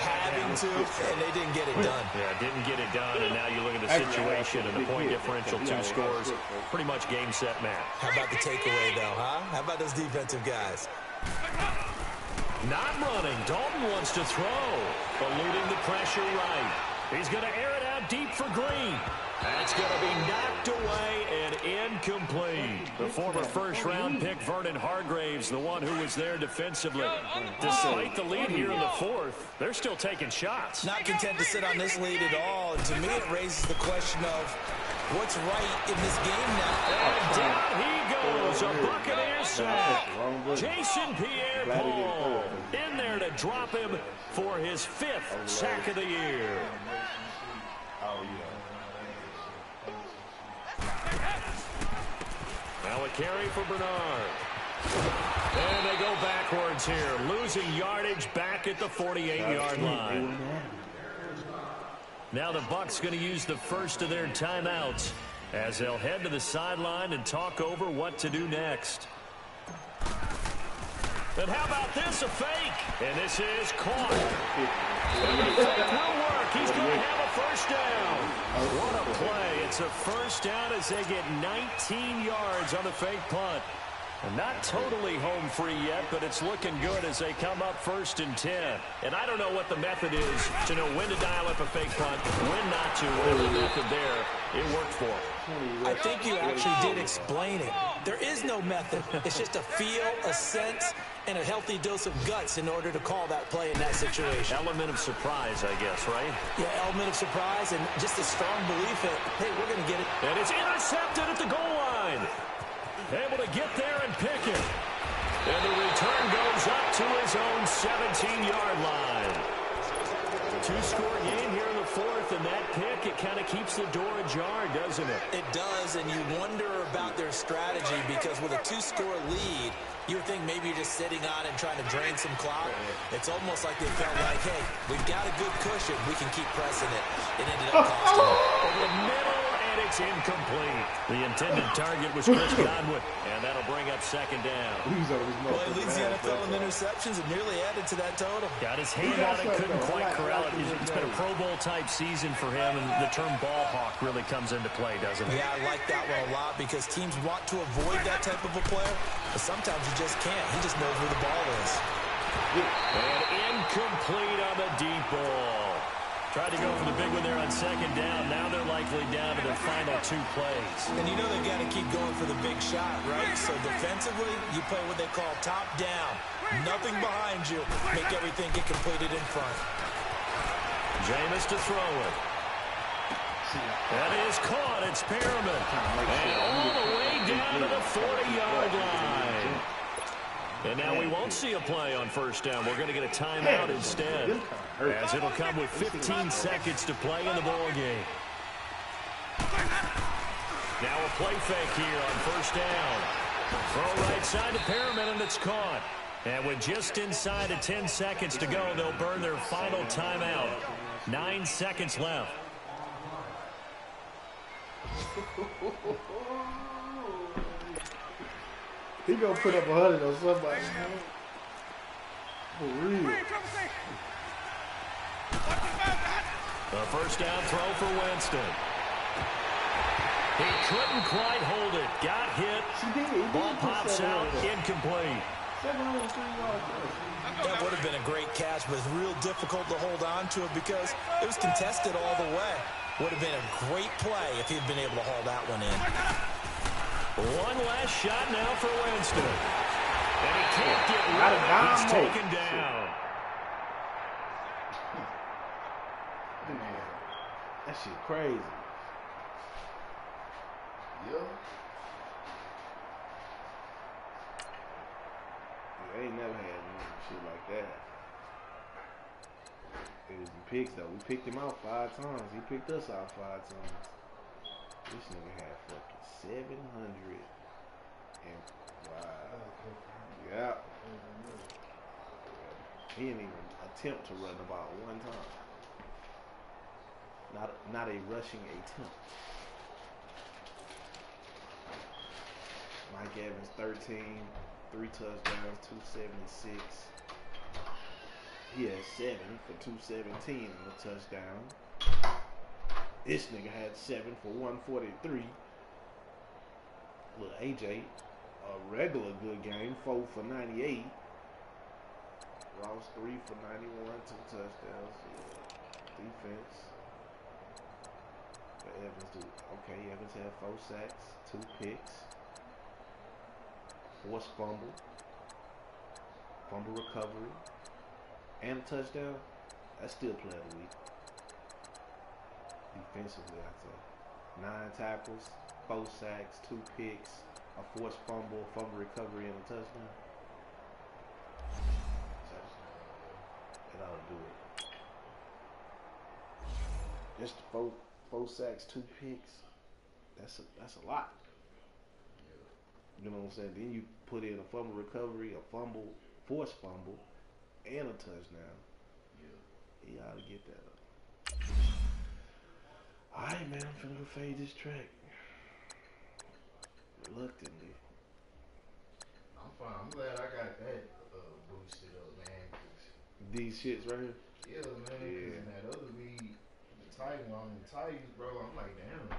having to, and they didn't get it done. Yeah, didn't get it done, and now you look at the situation and the point differential, 2 scores, pretty much game, set, match. How about the takeaway, though, huh? How about those defensive guys? Not running. Dalton wants to throw, eluding the pressure right. He's going to air it out deep for Green. That's going to be knocked away and incomplete. The former first-round pick, Vernon Hargraves, the one who was there defensively. Despite the lead here in the fourth, they're still taking shots. Not content to sit on this lead at all. And to me, it raises the question of what's right in this game now. And down he goes, a Buccaneer sack. Jason Pierre-Paul in there to drop him for his 5th sack of the year. Now a carry for Bernard. And they go backwards here, losing yardage back at the 48-yard line. Now the Bucs going to use the first of their timeouts as they'll head to the sideline and talk over what to do next. And how about this, a fake? And this is caught. And the fake will work. He's going to have a first down. What a play. It's a first down as they get 19 yards on the fake punt. And not totally home free yet, but it's looking good as they come up 1st and 10. And I don't know what the method is to know when to dial up a fake punt, when not to. Whatever the method there, it worked for them. I think you actually did explain it. There is no method. It's just a feel, a sense, and a healthy dose of guts in order to call that play in that situation. Element of surprise, I guess, right? Yeah, element of surprise and just a strong belief that, hey, we're going to get it. And it's intercepted at the goal line. Able to get there and pick it. And the return goes up to his own 17-yard line. 2-score game here in the fourth, and that pick, it kind of keeps the door ajar, doesn't it? It does, and you wonder about their strategy because with a 2-score lead, you would think maybe you're just sitting on and trying to drain some clock. It's almost like they felt like, hey, we've got a good cushion. We can keep pressing it. It ended up costing them. Over the middle, and it's incomplete. The intended target was Chris Godwin, and that'll bring up 2nd down. Well, he leads the NFL in interceptions and nearly added to that total. Got his hand out and couldn't quite corral it. It's been a Pro Bowl-type season for him, and the term ball hawk really comes into play, doesn't it? Yeah, I like that one a lot because teams want to avoid that type of a player, but sometimes you just can't. He just knows where the ball is. And incomplete on the deep ball. Tried to go for the big one there on 2nd down. Now they're likely down to their final 2 plays. And you know they've got to keep going for the big shot, right? So defensively, you play what they call top down. Nothing behind you. Make everything get completed in front. Jameis to throw it. That is caught. It's Perriman. And all the way down to the 40-yard line. And now we won't see a play on 1st down. We're going to get a timeout instead, as it'll come with 15 seconds to play in the ball game. Now a play fake here on 1st down. Throw right side to Perriman, and it's caught. And with just inside of 10 seconds to go, they'll burn their final timeout. 9 seconds left. He gonna put up 100 on somebody. For real. The 1st down throw for Winston. He couldn't quite hold it. Got hit. Ball pops out. Incomplete. That would have been a great catch, but it's real difficult to hold on to it because it was contested all the way. Would have been a great play if he'd been able to haul that one in. One last shot now for Winston. And he can't get rid of it. He's taken down. That shit crazy. Yeah. I ain't never had shit like that. It was the picks though. We picked him out 5 times. He picked us out 5 times. This nigga had fucking 700 and wow. Yeah. He didn't even attempt to run the ball 1 time. Not a rushing attempt. Mike Evans 13, 3 touchdowns, 276. He had 7 for 217 and a touchdown. This nigga had 7 for 143. Look, AJ, a regular good game, 4 for 98. Ross 3 for 91, 2 touchdowns. Yeah. Defense. But Evans do. Okay, Evans had 4 sacks, 2 picks, forced fumble, fumble recovery, and a touchdown. That's still player of the week. Defensively, I'd say 9 tackles, 4 sacks, 2 picks, a forced fumble, fumble recovery, and a touchdown. That ought to do it. Just 4 sacks, 2 picks. That's a lot. You know what I'm saying? Then you put in a fumble recovery, a fumble, forced fumble, and a touchdown. He ought to get that up. Alright, man, I'm finna go fade this track. Reluctantly. I'm fine. I'm glad I got that boosted up, man. These shits right here? Yeah, man. Because in that other league, the Titans, bro, I'm like, damn.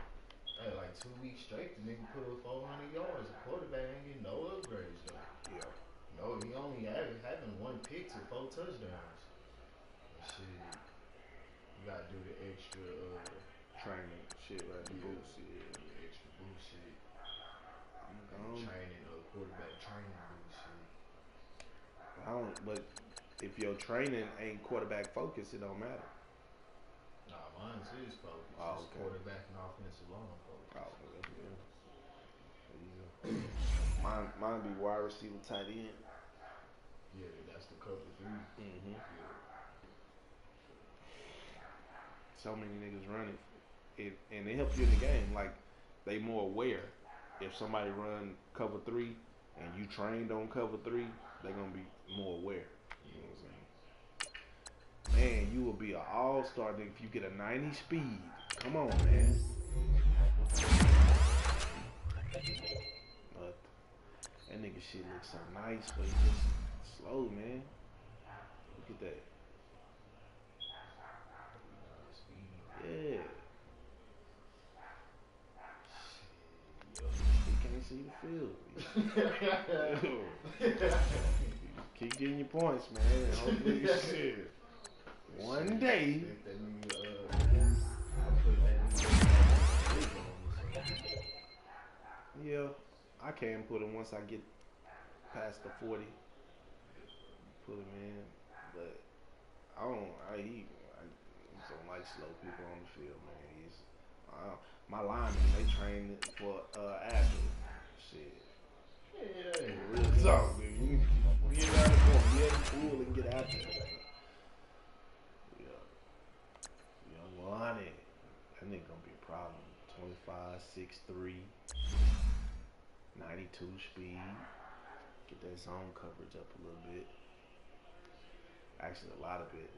Hey, like 2 weeks straight, the nigga put up 400 yards. The quarterback ain't getting no upgrades, though. Yeah. No, he only having 1 pick to 4 touchdowns. But shit, you gotta do the extra training shit, right? The boost, the extra boost shit. Training, quarterback training boost shit. But if your training ain't quarterback focused, it don't matter. Nah, mine is focused. Oh, it's okay. quarterback and offensive line focused. Oh, yeah. Mine be wide receiver, tight end. Yeah, that's the cover 3. Mm-hmm. Yeah. So many niggas running it, and it helps you in the game. Like, they more aware. If somebody run cover 3 and you trained on cover 3, they gonna be more aware. You know what I'm saying? Man, you will be an all-star nigga if you get a 90 speed. Come on, man. But that nigga shit looks so nice, but he just slow, man. Look at that. Yeah. He can't see the field. Keep getting your points, man. Hopefully, shit. One day. Yeah, I can put him once I get past the 40. Put him in, but I just don't like slow people on the field, man. My linemen, they train for after shit. Yeah, real talk, dude. You get out of the pool and get after it, man. Yeah. Young Lonnie, that nigga gonna be a problem. 25, 6'3", 92 speed. Get that zone coverage up a little bit. Actually, a lot of it.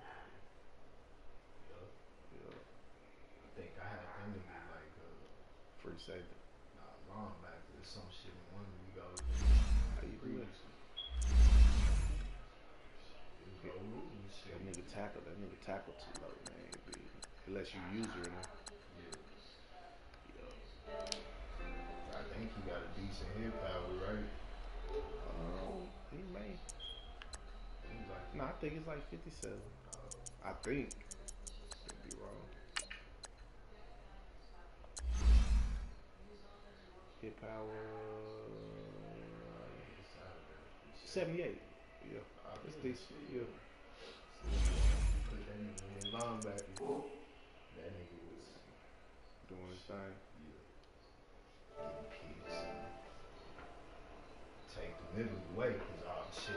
Yeah. I think I had them niggas like free safety. Linebacker or some shit in one league I was in. How you do it? That nigga tackle too low, man. Unless you use her, you know. I think he got a decent hit power, right? He may. No, I think it's like 57. I think. Could be wrong. Hit power 78. Yeah. It's decent. Yeah. Put that nigga in linebacker. That nigga was doing his thing. Yeah. Getting picks and take the middle away because all shit.